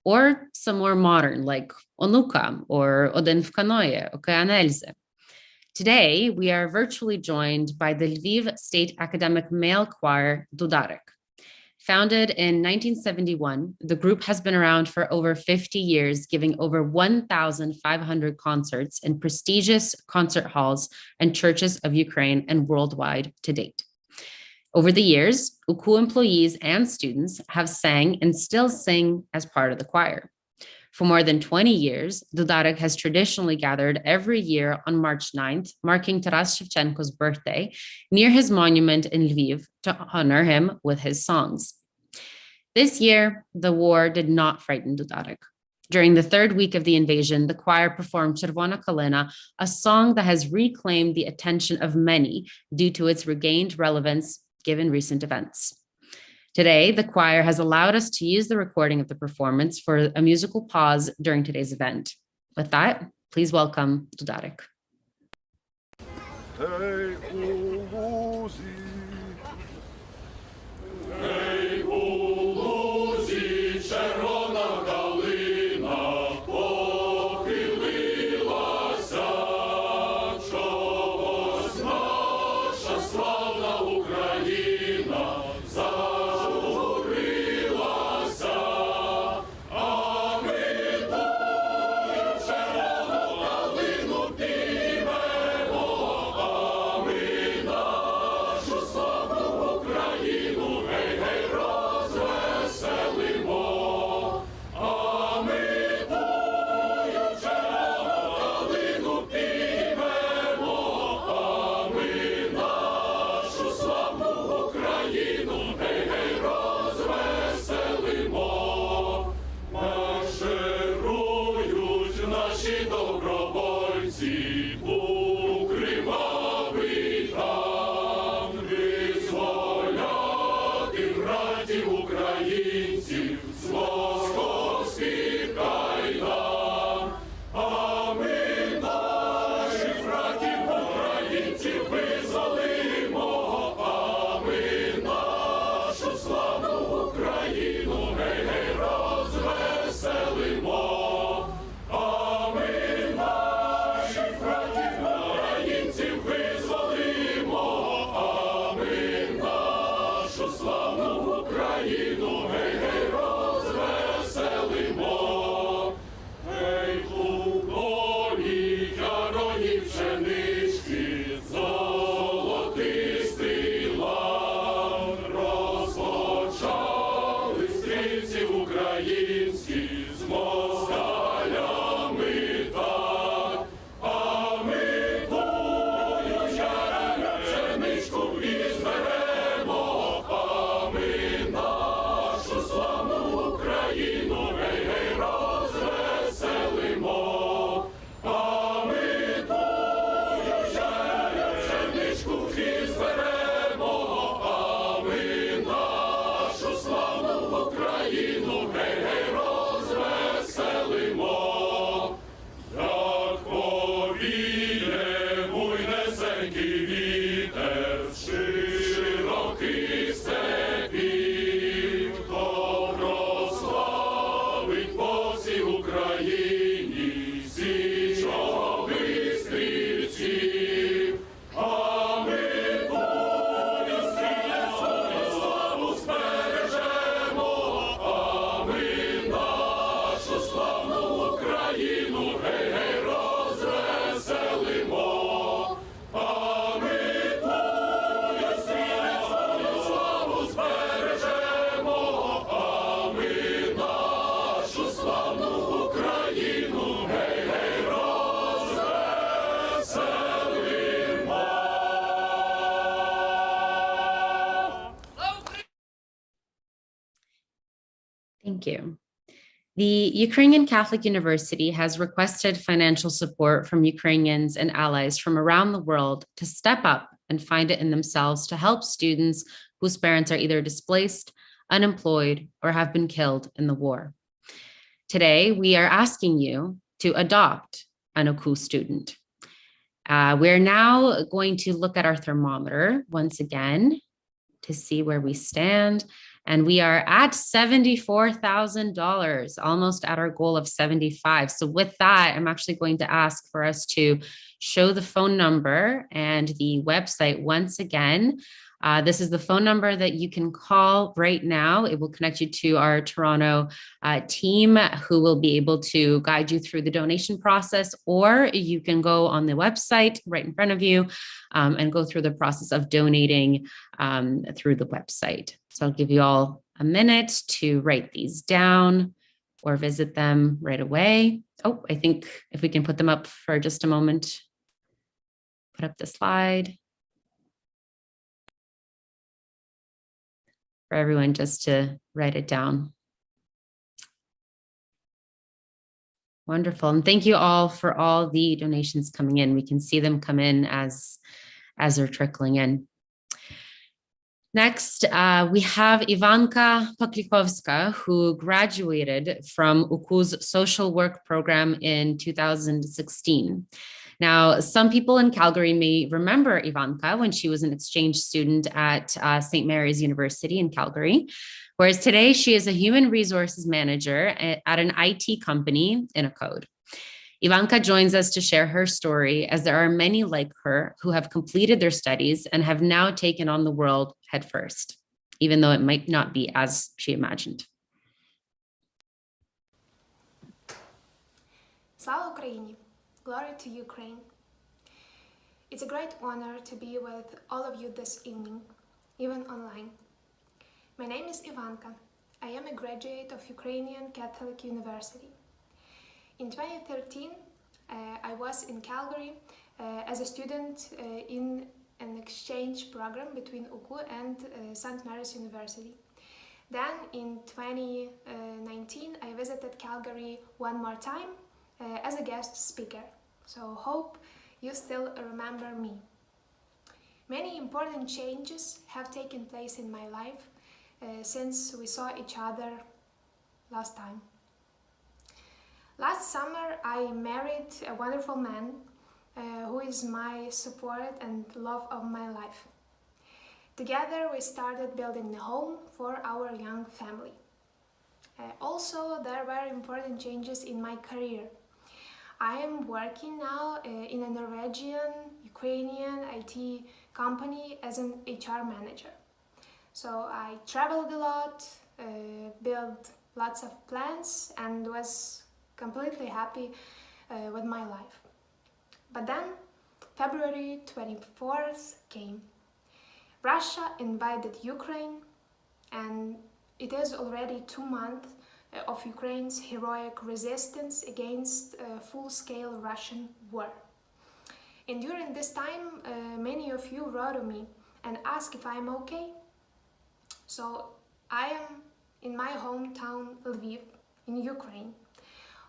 or some more modern like Onuka or Один в каное, Океан Ельзи. Today, we are virtually joined by the Lviv State Academic Male Choir Dudarek. Founded in 1971, the group has been around for over 50 years, giving over 1,500 concerts in prestigious concert halls and churches of Ukraine and worldwide to date. Over the years, UKU employees and students have sang and still sing as part of the choir. For more than 20 years, Dudarek has traditionally gathered every year on March 9th, marking Taras Shevchenko's birthday, near his monument in Lviv to honor him with his songs. This year, the war did not frighten Dudarek. During the third week of the invasion, the choir performed Czerwona Kalina, a song that has reclaimed the attention of many due to its regained relevance given recent events. Today, the choir has allowed us to use the recording of the performance for a musical pause during today's event. With that, please welcome Dudarek. Thank you. The Ukrainian Catholic University has requested financial support from Ukrainians and allies from around the world to step up and find it in themselves to help students whose parents are either displaced, unemployed, or have been killed in the war. Today, we are asking you to adopt an OKU student. We're now going to look at our thermometer once again to see where we stand. And we are at $74,000, almost at our goal of 75. So with that, I'm actually going to ask for us to show the phone number and the website once again. This is the phone number that you can call right now. It will connect you to our Toronto team who will be able to guide you through the donation process, or you can go on the website right in front of you and go through the process of donating through the website. So I'll give you all a minute to write these down or visit them right away. Oh, I think if we can put them up for just a moment, put up the slide. for everyone just to write it down. Wonderful. And thank you all for all the donations coming in. We can see them come in as they're trickling in. Next, we have Ivanka Poklikovska, who graduated from UKU's social work program in 2016. Now, some people in Calgary may remember Ivanka when she was an exchange student at St. Mary's University in Calgary, whereas today she is a human resources manager at an IT company in a code. Ivanka joins us to share her story, as there are many like her who have completed their studies and have now taken on the world headfirst, even though it might not be as she imagined. Slava Ukraini! Glory to Ukraine! It's a great honor to be with all of you this evening, even online. My name is Ivanka. I am a graduate of Ukrainian Catholic University. In 2013, I was in Calgary as a student in an exchange program between UKU and St. Mary's University. Then in 2019, I visited Calgary one more time as a guest speaker. So hope you still remember me. Many important changes have taken place in my life since we saw each other last time. Last summer, I married a wonderful man who is my support and love of my life. Together, we started building a home for our young family. Also, there were important changes in my career. I am working now in a Norwegian, Ukrainian IT company as an HR manager. So I traveled a lot, built lots of plans, and was completely happy with my life. But then February 24th came. Russia invaded Ukraine, and it is already 2 months of Ukraine's heroic resistance against a full-scale Russian war. And during this time, many of you wrote to me and asked if I'm okay. So I am in my hometown Lviv in Ukraine,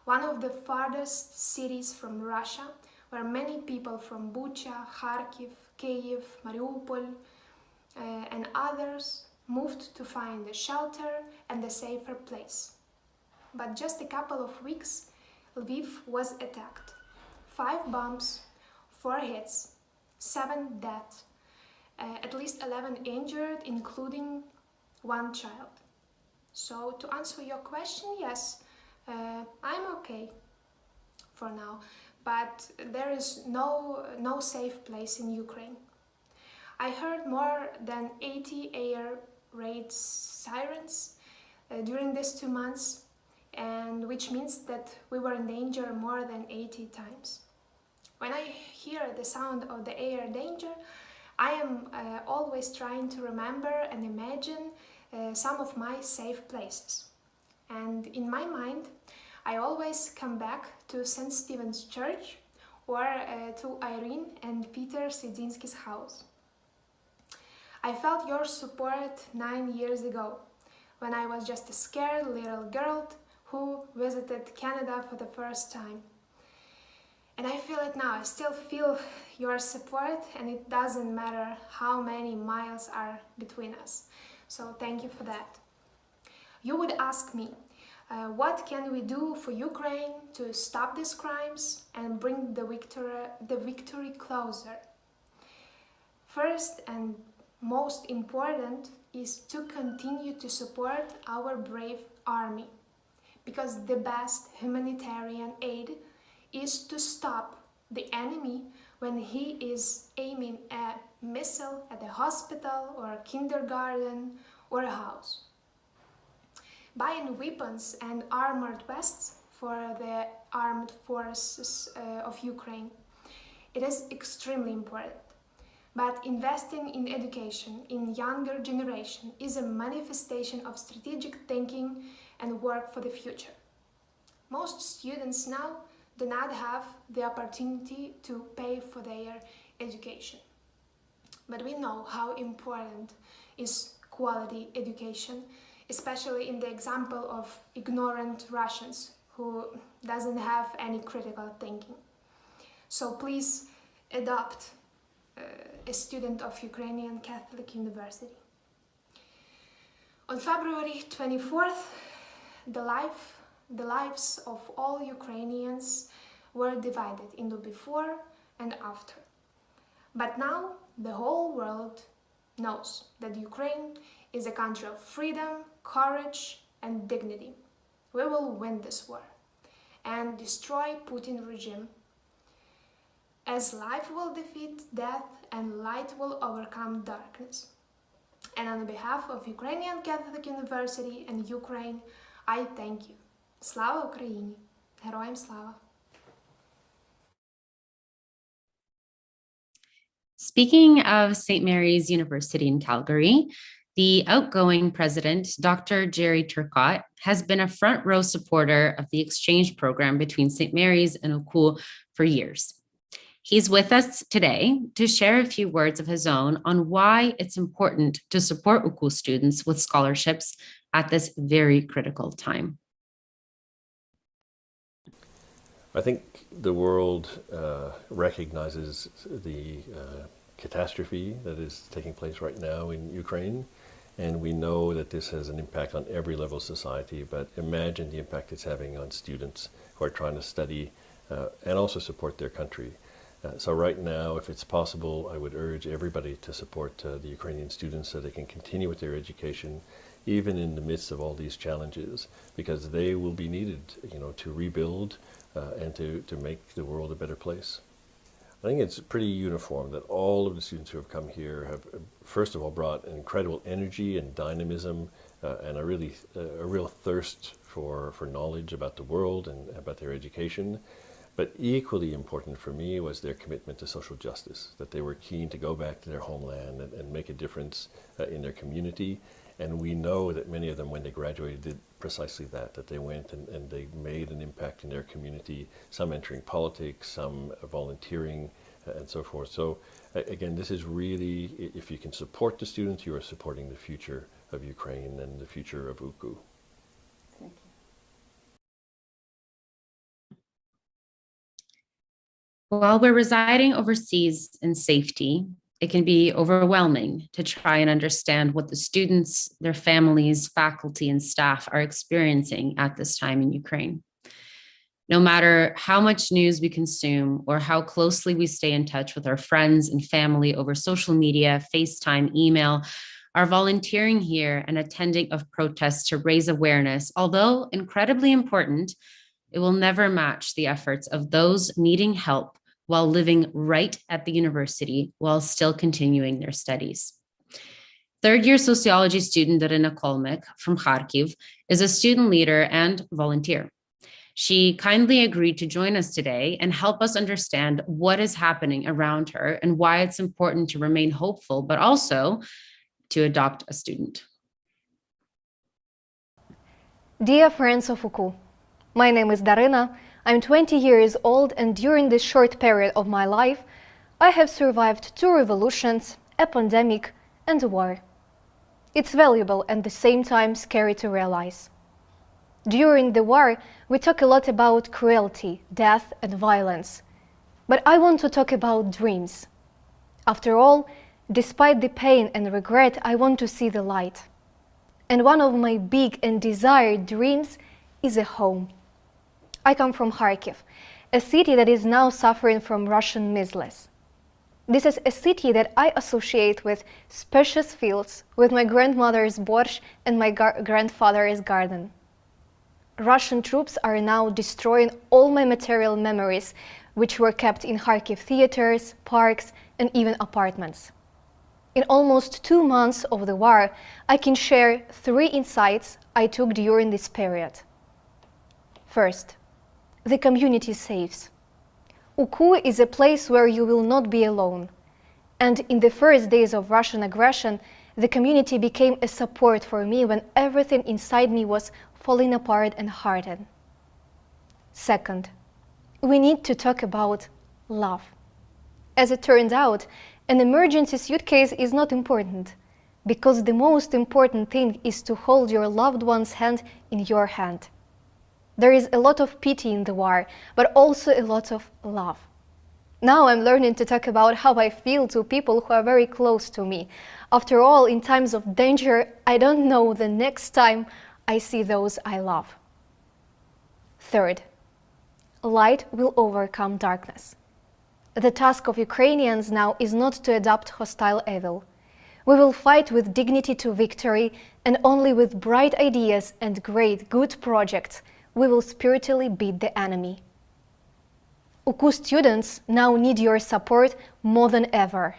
one of the farthest cities from Russia, where many people from Bucha, Kharkiv, Kyiv, Mariupol, and others moved to find a shelter and a safer place. But just a couple of weeks, Lviv was attacked. 5 bombs, 4 hits, 7 deaths, at least 11 injured, including 1 child. So to answer your question, yes, I'm okay for now, but there is no safe place in Ukraine. I heard more than 80 air raid sirens during these 2 months, and which means that we were in danger more than 80 times. When I hear the sound of the air danger, I am always trying to remember and imagine some of my safe places. And in my mind, I always come back to St. Stephen's Church or to Irene and Peter Sredzinski's house. I felt your support 9 years ago, when I was just a scared little girl who visited Canada for the first time. And I feel it now. I still feel your support, and it doesn't matter how many miles are between us. So thank you for that. You would ask me, what can we do for Ukraine to stop these crimes and bring the victory closer? First and most important is to continue to support our brave army, because the best humanitarian aid is to stop the enemy when he is aiming a missile at a hospital or a kindergarten or a house. Buying weapons and armored vests for the armed forces of Ukraine, it is extremely important. But investing in education in younger generation is a manifestation of strategic thinking and work for the future. Most students now do not have the opportunity to pay for their education. But we know how important is quality education, especially in the example of ignorant Russians who doesn't have any critical thinking. So please adopt a student of Ukrainian Catholic University. On February 24th, the lives of all Ukrainians were divided into before and after. But now the whole world knows that Ukraine is a country of freedom, courage, and dignity. We will win this war and destroy Putin regime, as life will defeat death and light will overcome darkness. And on behalf of Ukrainian Catholic University and Ukraine, I thank you. Slava Ukraini! Героям слава! Speaking of St. Mary's University in Calgary, the outgoing president, Dr. Jerry Turcotte, has been a front row supporter of the exchange program between St. Mary's and UCU for years. He's with us today to share a few words of his own on why it's important to support UCU students with scholarships at this very critical time. I think the world recognizes the catastrophe that is taking place right now in Ukraine, and we know that this has an impact on every level of society, but imagine the impact it's having on students who are trying to study and also support their country. So right now, if it's possible, I would urge everybody to support the Ukrainian students so they can continue with their education, even in the midst of all these challenges, because they will be needed, to rebuild and to make the world a better place. I think it's pretty uniform that all of the students who have come here have, first of all, brought an incredible energy and dynamism and a real thirst for knowledge about the world and about their education. But equally important for me was their commitment to social justice, that they were keen to go back to their homeland and make a difference in their community. And we know that many of them, when they graduated, did precisely that they went and they made an impact in their community, some entering politics, some volunteering, and so forth. So again, this is really, if you can support the students, you are supporting the future of Ukraine and the future of UCU. Thank you. While we're residing overseas in safety, it can be overwhelming to try and understand what the students, their families, faculty, and staff are experiencing at this time in Ukraine. No matter how much news we consume or how closely we stay in touch with our friends and family over social media, FaceTime, email, our volunteering here and attending of protests to raise awareness, although incredibly important, it will never match the efforts of those needing help while living right at the university while still continuing their studies. Third-year sociology student Darina Kolmek from Kharkiv is a student leader and volunteer. She kindly agreed to join us today and help us understand what is happening around her and why it's important to remain hopeful, but also to adopt a student. Dear friends of UCU, my name is Darina. I'm 20 years old, and during this short period of my life, I have survived 2 revolutions, a pandemic, and a war. It's valuable and at the same time scary to realize. During the war, we talk a lot about cruelty, death, and violence. But I want to talk about dreams. After all, despite the pain and regret, I want to see the light. And one of my big and desired dreams is a home. I come from Kharkiv, a city that is now suffering from Russian missiles. This is a city that I associate with spacious fields, with my grandmother's borscht and my grandfather's garden. Russian troops are now destroying all my material memories, which were kept in Kharkiv theaters, parks, and even apartments. In almost 2 months of the war, I can share 3 insights I took during this period. First, the community saves. UCU is a place where you will not be alone. And in the first days of Russian aggression, the community became a support for me when everything inside me was falling apart and hardened. Second, we need to talk about love. As it turned out, an emergency suitcase is not important. Because the most important thing is to hold your loved one's hand in your hand. There is a lot of pity in the war, but also a lot of love. Now I'm learning to talk about how I feel to people who are very close to me. After all, in times of danger, I don't know the next time I see those I love. Third, light will overcome darkness. The task of Ukrainians now is not to adopt hostile evil. We will fight with dignity to victory, and only with bright ideas and great good projects we will spiritually beat the enemy. UKU students now need your support more than ever.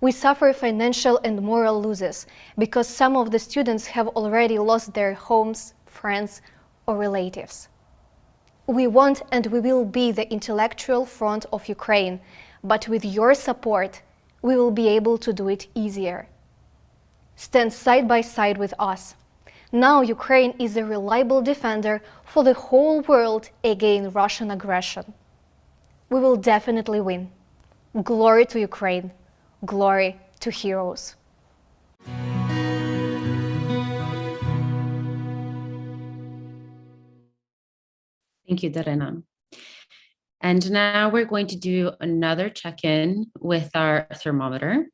We suffer financial and moral losses because some of the students have already lost their homes, friends, or relatives. We want and we will be the intellectual front of Ukraine, but with your support, we will be able to do it easier. Stand side by side with us. Now Ukraine is a reliable defender for the whole world against Russian aggression. We will definitely win. Glory to Ukraine. Glory to heroes. Thank you, Darina. And now we're going to do another check-in with our thermometer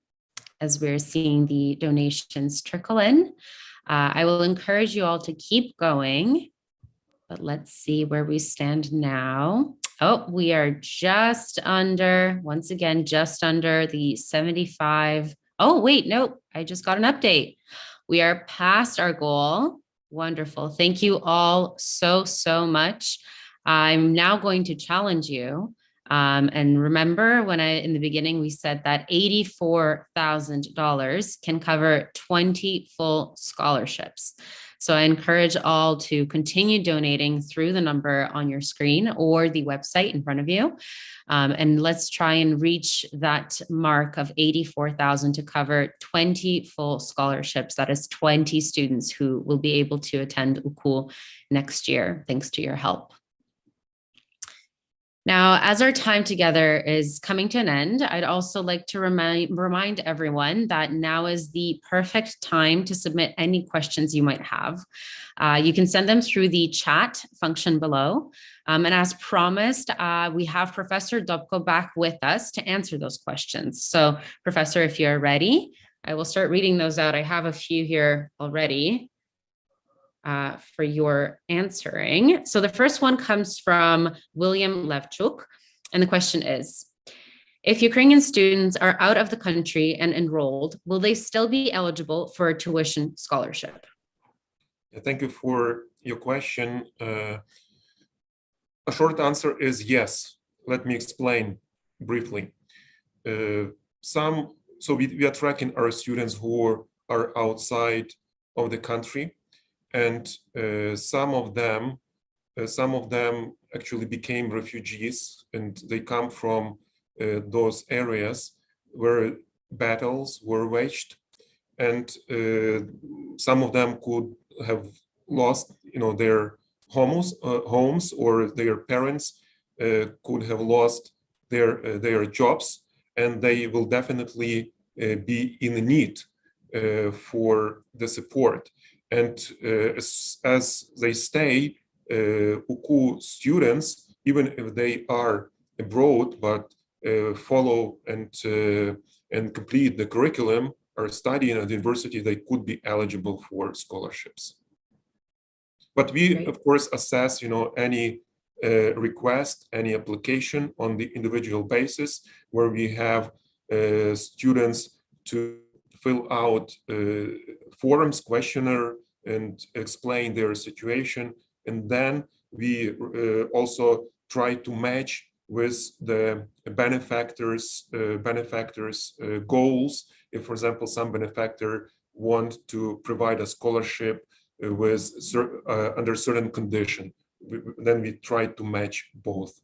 as we're seeing the donations trickle in. I will encourage you all to keep going, but let's see where we stand now. Oh, we are just under, once again, just under the 75. Oh, wait, nope, I just got an update. We are past our goal. Wonderful. Thank you all so much. I'm now going to challenge you. And remember when in the beginning, we said that $84,000 can cover 20 full scholarships. So I encourage all to continue donating through the number on your screen or the website in front of you. And let's try and reach that mark of 84,000 to cover 20 full scholarships. That is 20 students who will be able to attend UKU next year, thanks to your help. Now, as our time together is coming to an end, I'd also like to remind everyone that now is the perfect time to submit any questions you might have. You can send them through the chat function below. And as promised, we have Professor Dobko back with us to answer those questions. So, Professor, if you're ready, I will start reading those out. I have a few here already. For your answering. So the first one comes from William Levchuk, and the question is, if Ukrainian students are out of the country and enrolled, will they still be eligible for a tuition scholarship? Thank you for your question. A short answer is yes. Let me explain briefly. We are tracking our students who are outside of the country. And some of them actually became refugees, and they come from those areas where battles were waged, and some of them could have lost, their homes, or their parents could have lost their jobs, and they will definitely be in need for the support. And as they stay, UKU students, even if they are abroad, but follow and complete the curriculum or studying at the university, they could be eligible for scholarships. But we, of course, assess, any request, any application on the individual basis, where we have students to fill out forms, questionnaire, and explain their situation. And then we also try to match with the benefactors' goals. If, for example, some benefactor want to provide a scholarship with under certain condition, then we try to match both.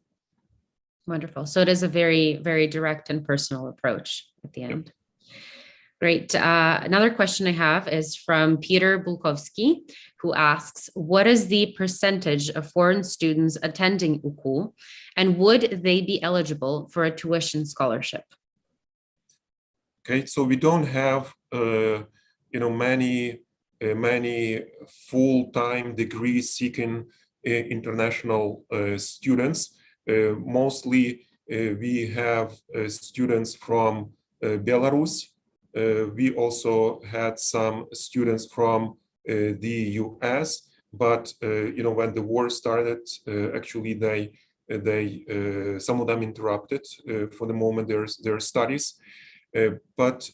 Wonderful. So it is a very, very direct and personal approach at the end. Yep. Great. Another question I have is from Peter Bulkovsky, who asks, what is the percentage of foreign students attending UKU, and would they be eligible for a tuition scholarship? Okay, so we don't have many full-time degree-seeking international students. Mostly, we have students from Belarus. We also had some students from the US, but when the war started, actually some of them interrupted for the moment their studies. But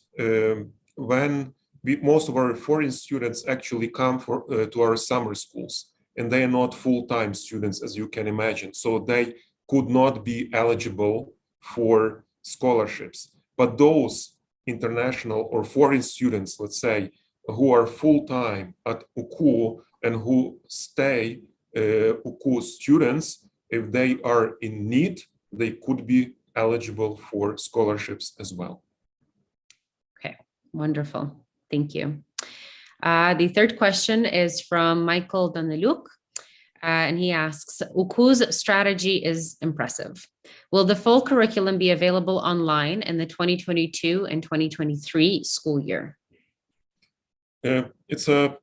when most of our foreign students actually come to our summer schools, and they are not full-time students, as you can imagine, so they could not be eligible for scholarships. But those international or foreign students, let's say, who are full-time at UKU and who stay UKU students, if they are in need, they could be eligible for scholarships as well. Okay, wonderful. Thank you. The third question is from Michael Daniluk, and he asks, UKU's strategy is impressive. Will the full curriculum be available online in the 2022 and 2023 school year? It's a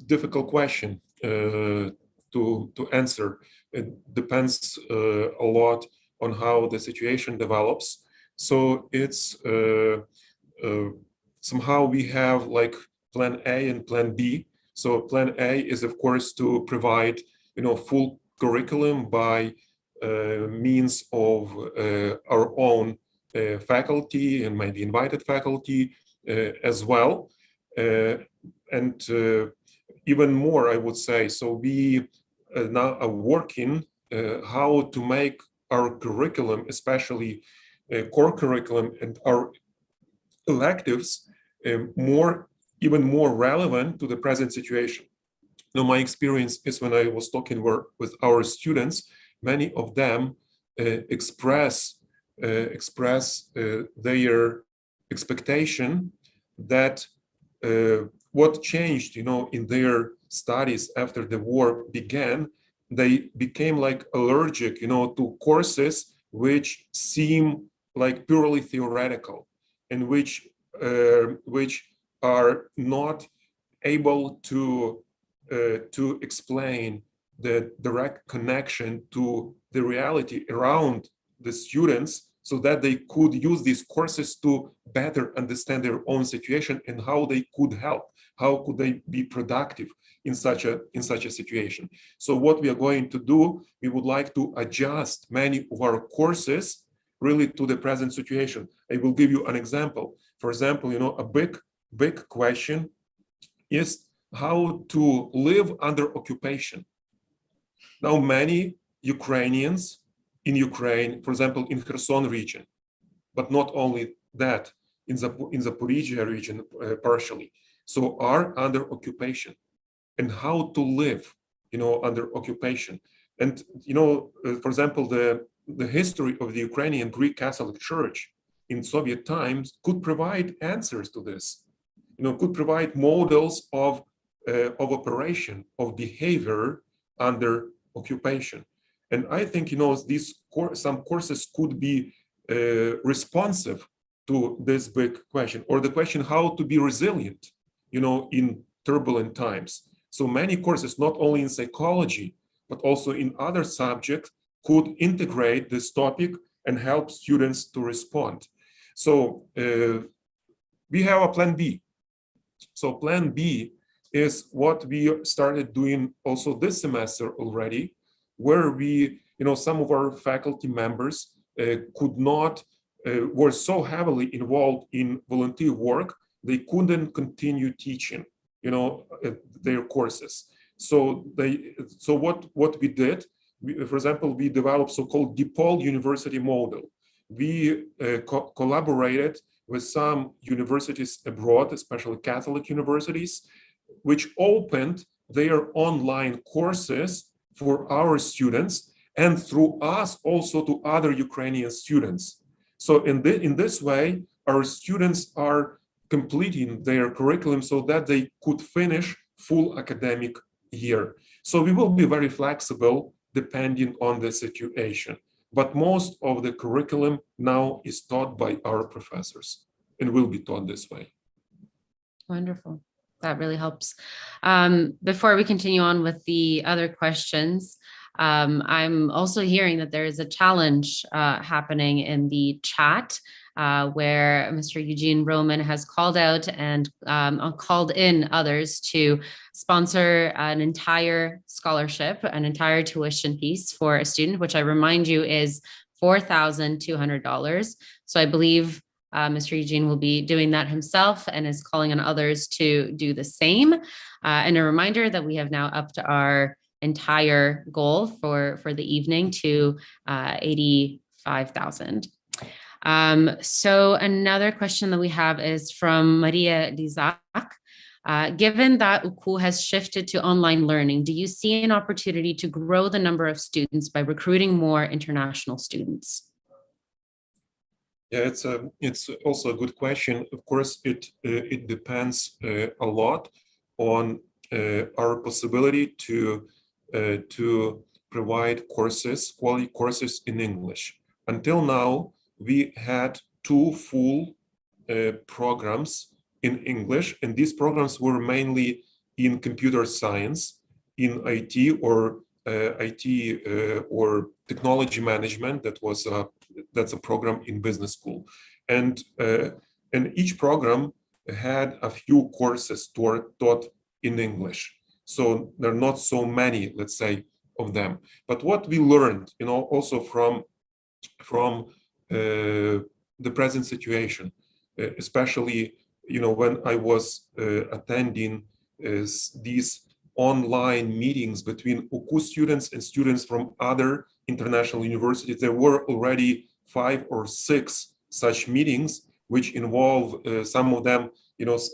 difficult question to answer. It depends a lot on how the situation develops. So it's somehow we have like plan A and plan B. So plan A is, of course, to provide full curriculum by means of our own faculty and maybe invited faculty as well. And even more, I would say, so we now are working how to make our curriculum, especially core curriculum and our electives, even more relevant to the present situation. Now, my experience is when I was talking with our students, many of them express their expectation that what changed, in their studies after the war began, they became like allergic, to courses which seem like purely theoretical and which are not able to explain the direct connection to the reality around the students, so that they could use these courses to better understand their own situation and how they could help, how could they be productive in such a situation. So what we are going to do, we would like to adjust many of our courses really to the present situation. I will give you an example. For example, a big question is how to live under occupation. Now, many Ukrainians in Ukraine, for example, in Kherson region, but not only that, in Zaporizhia region partially, so are under occupation, and how to live, under occupation. And, for example, the history of the Ukrainian Greek Catholic Church in Soviet times could provide answers to this, could provide models of operation, of behavior under occupation. And I think, some courses could be responsive to this big question, or the question how to be resilient, in turbulent times. So many courses, not only in psychology, but also in other subjects, could integrate this topic and help students to respond. So we have a plan B. So plan B is what we started doing also this semester already, where we, some of our faculty members were so heavily involved in volunteer work, they couldn't continue teaching, their courses. So what we did, for example, we developed so-called DePaul University model. We collaborated with some universities abroad, especially Catholic universities, which opened their online courses for our students, and through us also to other Ukrainian students. So in this way, our students are completing their curriculum so that they could finish full academic year. So we will be very flexible depending on the situation. But most of the curriculum now is taught by our professors and will be taught this way. Wonderful. That really helps. Before we continue on with the other questions, I'm also hearing that there is a challenge happening in the chat where Mr. Eugene Roman has called out and called in others to sponsor an entire scholarship, an entire tuition piece for a student, which I remind you is $4,200. So I believe Mr. Eugene will be doing that himself and is calling on others to do the same. And a reminder that we have now upped our entire goal for the evening to 85,000. So another question that we have is from Maria Dizak. Given that UKU has shifted to online learning, do you see an opportunity to grow the number of students by recruiting more international students? Yeah, it's also a good question. Of course, it depends a lot on our possibility to provide courses, quality courses in English. Until now, we had 2 full programs in English, and these programs were mainly in computer science, in IT or technology management. That's a program in business school, and each program had a few courses taught in English. So there are not so many, let's say, of them. But what we learned, also from the present situation, especially, when I was attending these online meetings between UKU students and students from other international universities, there were already 5 or 6 such meetings, which involve some of them,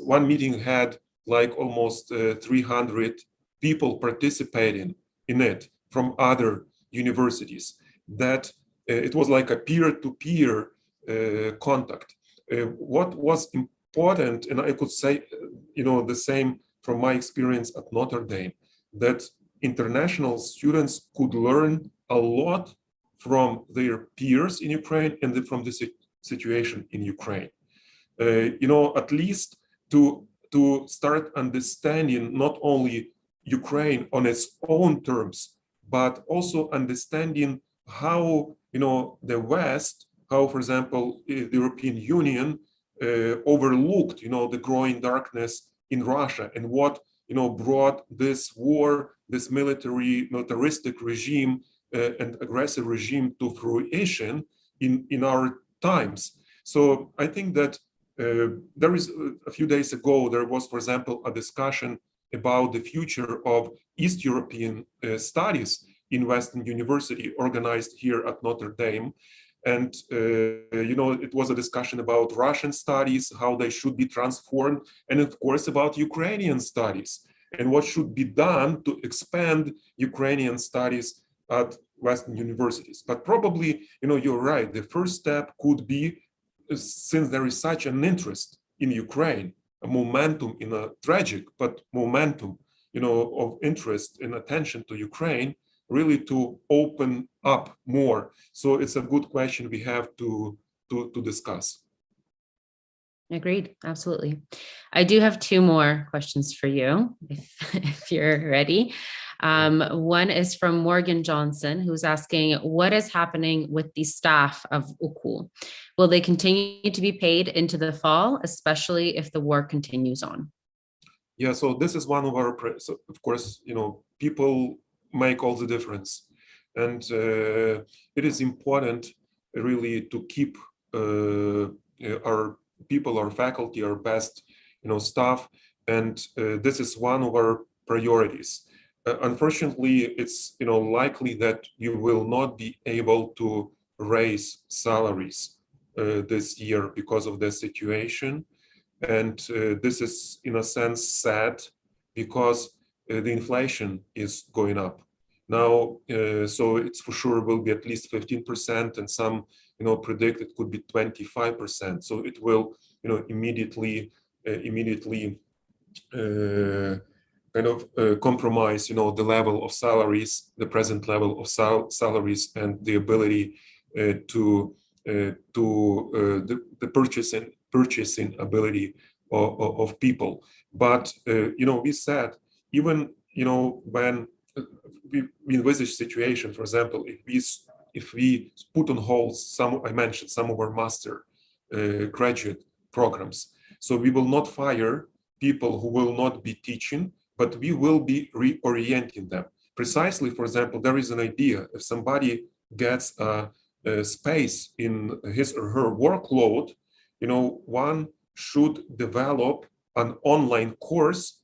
one meeting had like almost 300 people participating in it from other universities. That it was like a peer-to-peer contact. What was important, and I could say, the same from my experience at Notre Dame, that international students could learn a lot from their peers in Ukraine and from the situation in Ukraine. At least to start understanding not only Ukraine on its own terms, but also understanding how, the West, how, for example, the European Union overlooked, the growing darkness in Russia, and what, brought this war, this militaristic regime and aggressive regime to fruition in our times. So I think that there is a few days ago, there was, for example, a discussion about the future of East European studies in Western University organized here at Notre Dame. And, it was a discussion about Russian studies, how they should be transformed, and of course about Ukrainian studies and what should be done to expand Ukrainian studies at Western universities. But probably, you're right, the first step could be, since there is such an interest in Ukraine, a momentum, in a tragic, but momentum, of interest and attention to Ukraine, really to open up more. So it's a good question we have to discuss. Agreed, absolutely. I do have 2 more questions for you, if you're ready. One is from Morgan Johnson, who's asking, what is happening with the staff of UKU? Will they continue to be paid into the fall, especially if the war continues on? Yeah, so this is one of our, so of course, people make all the difference. And it is important really to keep our people, our faculty, our best, staff. And this is one of our priorities. Unfortunately, it's, likely that you will not be able to raise salaries this year because of the situation. And this is, in a sense, sad because the inflation is going up. Now, so it's for sure will be at least 15%, and some, predict it could be 25%. So it will, immediately kind of compromise, the level of salaries, the present level of salaries, and the ability to the purchasing ability of people. But we said, even when we envisage situation, for example, if we put on hold I mentioned some of our master graduate programs, so we will not fire people who will not be teaching, but we will be reorienting them. Precisely, for example, there is an idea, if somebody gets a space in his or her workload, one should develop an online course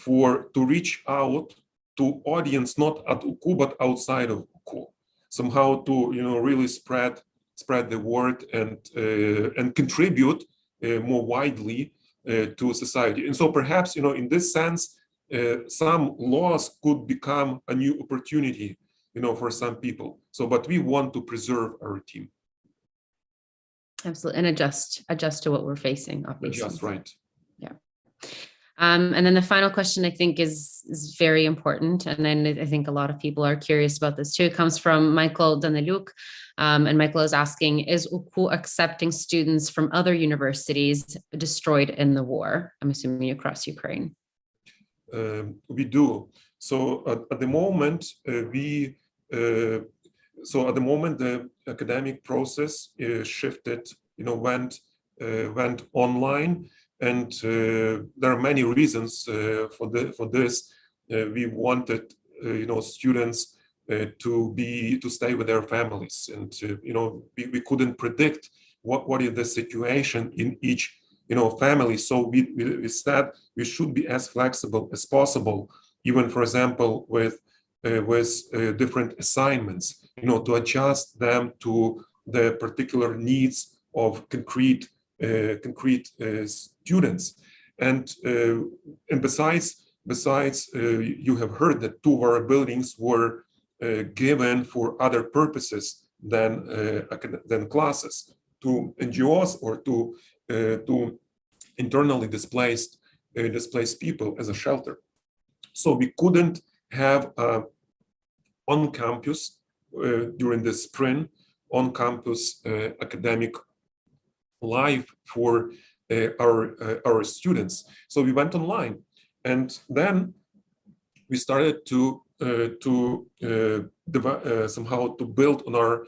to reach out to audience not at UKU but outside of UKU, somehow to really spread the word and contribute more widely to society. And so perhaps in this sense, some laws could become a new opportunity for some people. So, but we want to preserve our team. Absolutely, and adjust to what we're facing, obviously. Adjust, right. Yeah. And then the final question, I think, is very important, and then I think a lot of people are curious about this too. It comes from Michael Daniluk, and Michael is asking, is UKU accepting students from other universities destroyed in the war? I'm assuming across Ukraine. We do. So at the moment, the academic process shifted, went online, and there are many reasons for this. We wanted, students to stay with their families, and we couldn't predict what is the situation in each family. So we said we should be as flexible as possible, even, for example, with different assignments, to adjust them to the particular needs of concrete students. And besides, you have heard that 2 of our buildings were given for other purposes than classes, to NGOs or to internally displaced people as a shelter. So we couldn't have on campus during the spring on campus academic life for our students. So we went online, and then we started to somehow to build on our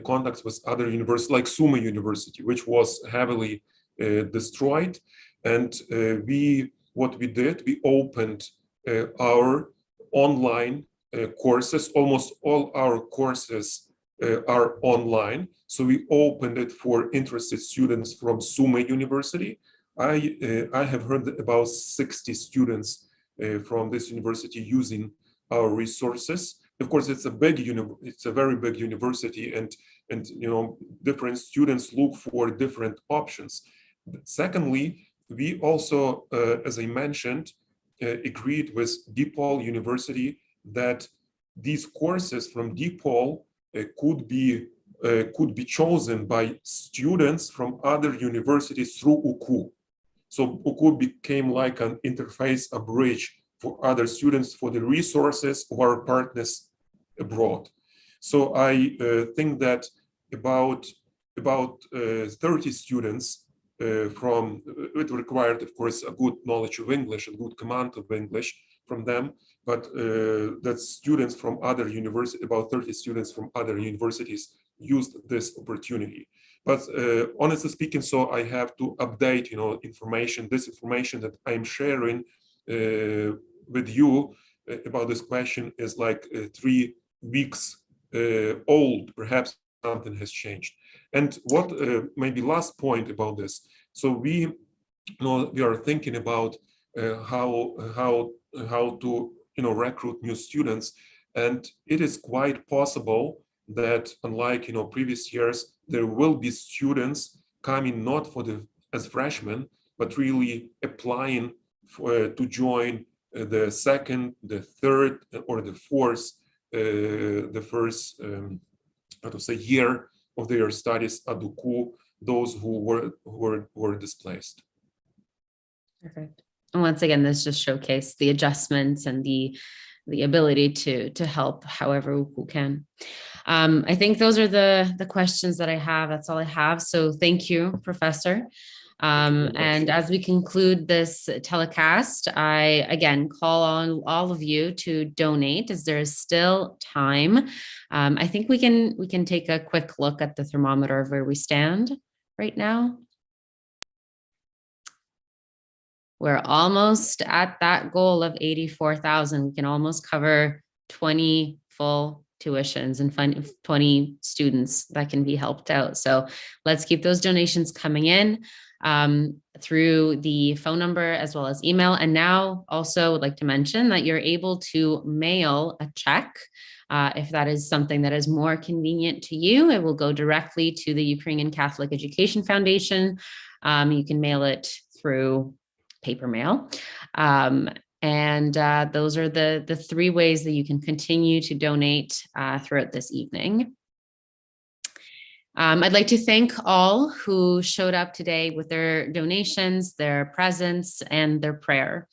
contacts with other universities, like Sumy University, which was heavily destroyed. And what we did, we opened our online courses. Almost all our courses are online. So we opened it for interested students from Sumy University. I have heard about 60 students from this university using our resources. Of course, it's a very big university, and different students look for different options. Secondly, we also, as I mentioned, agreed with DePaul University that these courses from DePaul could be chosen by students from other universities through UKU. So UKU became like an interface, a bridge for other students for the resources of our partners abroad. So I think that about 30 students it required, of course, a good knowledge of English and good command of English from them, but that students from other universities, about 30 students from other universities used this opportunity. But honestly speaking, so I have to update, this information that I'm sharing with you about this question is like 3 weeks old. Perhaps something has changed. And what maybe last point about this? So we are thinking about how to recruit new students, and it is quite possible that, unlike previous years, there will be students coming not as freshmen, but really applying to join the second, the third, or the fourth, the first year of their studies at UKU, those who were displaced. Perfect. And once again, this just showcased the adjustments and the ability to help however UKU can. I think those are the questions that I have. That's all I have. So thank you, Professor. And as we conclude this telecast, I again call on all of you to donate as there is still time. I think we can take a quick look at the thermometer of where we stand right now. We're almost at that goal of 84,000. We can almost cover 20 full tuitions and find 20 students that can be helped out. So let's keep those donations coming in through the phone number as well as email. And now also would like to mention that you're able to mail a check. If that is something that is more convenient to you, it will go directly to the Ukrainian Catholic Education Foundation. You can mail it through paper mail. Those are the three ways that you can continue to donate throughout this evening. I'd like to thank all who showed up today with their donations, their presence, and their prayer.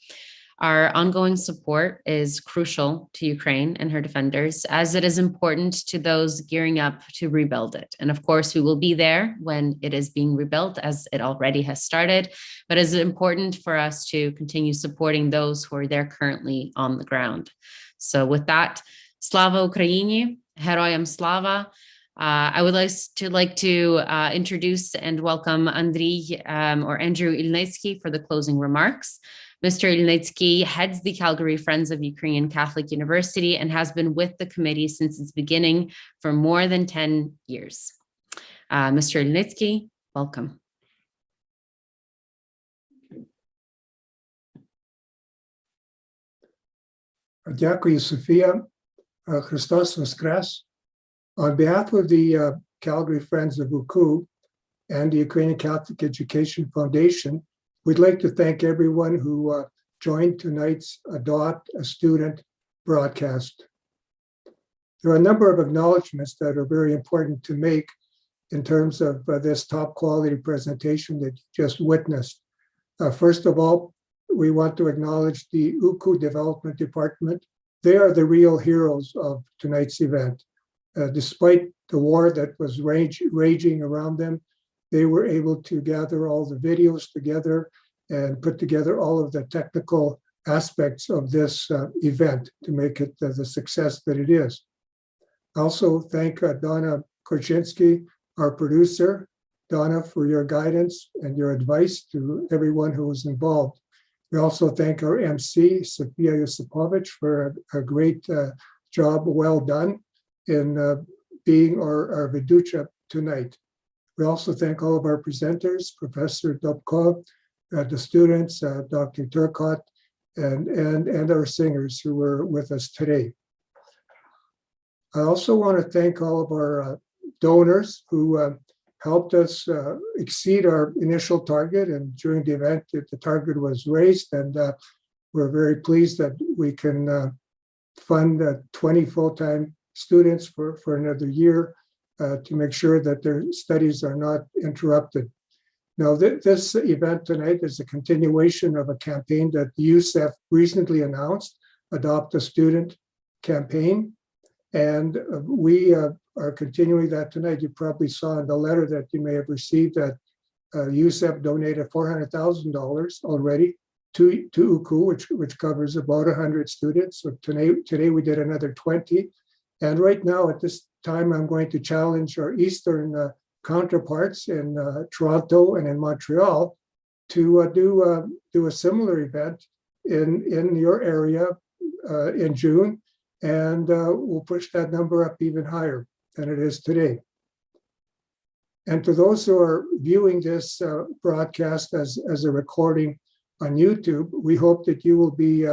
Our ongoing support is crucial to Ukraine and her defenders, as it is important to those gearing up to rebuild it. And of course, we will be there when it is being rebuilt, as it already has started. But it is important for us to continue supporting those who are there currently on the ground. So with that, Slava Ukraini, Heroyam Slava. I would like to introduce and welcome Andrew Ilnetsky for the closing remarks. Mr. Ilnetsky heads the Calgary Friends of Ukrainian Catholic University and has been with the committee since its beginning for more than 10 years. Mr. Ilnetsky, welcome. Дякую, Софія. Христос Воскрес. On behalf of the Calgary Friends of UCU and the Ukrainian Catholic Education Foundation, we'd like to thank everyone who joined tonight's Adopt a Student broadcast. There are a number of acknowledgements that are very important to make in terms of this top quality presentation that you just witnessed. First of all, we want to acknowledge the UCU Development Department. They are the real heroes of tonight's event. Despite the war that was raging around them, they were able to gather all the videos together and put together all of the technical aspects of this event to make it the success that it is. Also, thank Donna Korczynski, our producer. Donna, for your guidance and your advice to everyone who was involved. We also thank our MC, Sophia Yosipovich, for a great job, well done, in being our Veducha tonight. We also thank all of our presenters, Professor Dobkov, the students, Dr. Turcott, and our singers who were with us today. I also want to thank all of our donors who helped us exceed our initial target, and during the event, the target was raised, and we're very pleased that we can fund 20 full-time students for another year to make sure that their studies are not interrupted. Now, this event tonight is a continuation of a campaign that the UCEF recently announced, Adopt a Student campaign, and we are continuing that tonight. You probably saw in the letter that you may have received that UCEF donated $400,000 already to UCU, which covers about 100 students. So today we did another 20. And right now, at this time, I'm going to challenge our Eastern counterparts in Toronto and in Montreal to do a similar event in your area in June, and we'll push that number up even higher than it is today. And to those who are viewing this broadcast as a recording on YouTube, we hope that you will be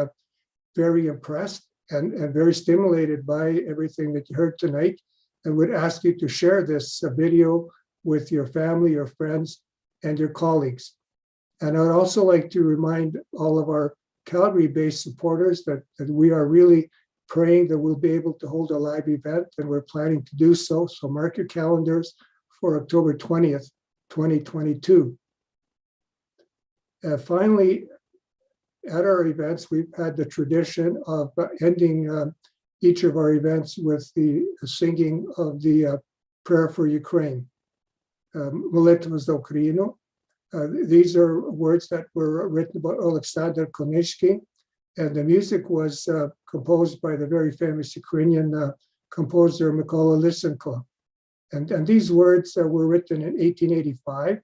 very impressed and very stimulated by everything that you heard tonight, and would ask you to share this video with your family, your friends, and your colleagues. And I would also like to remind all of our Calgary-based supporters that we are really praying that we'll be able to hold a live event, and we're planning to do so. So mark your calendars for October 20th, 2022. Finally, at our events, we've had the tradition of ending each of our events with the singing of the prayer for Ukraine. Молитва за Україну. These are words that were written by Alexander Konishki, and the music was composed by the very famous Ukrainian composer Mykola Lysenko. And these words were written in 1885,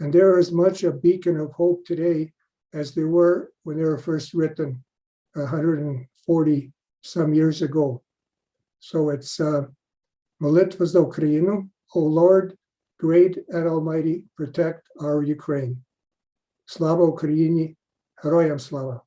and they're as much a beacon of hope today as they were when they were first written 140 some years ago. So it's Молитва за Україну, O Lord, great and almighty, protect our Ukraine. Slava Ukraini, Heroyam Slava.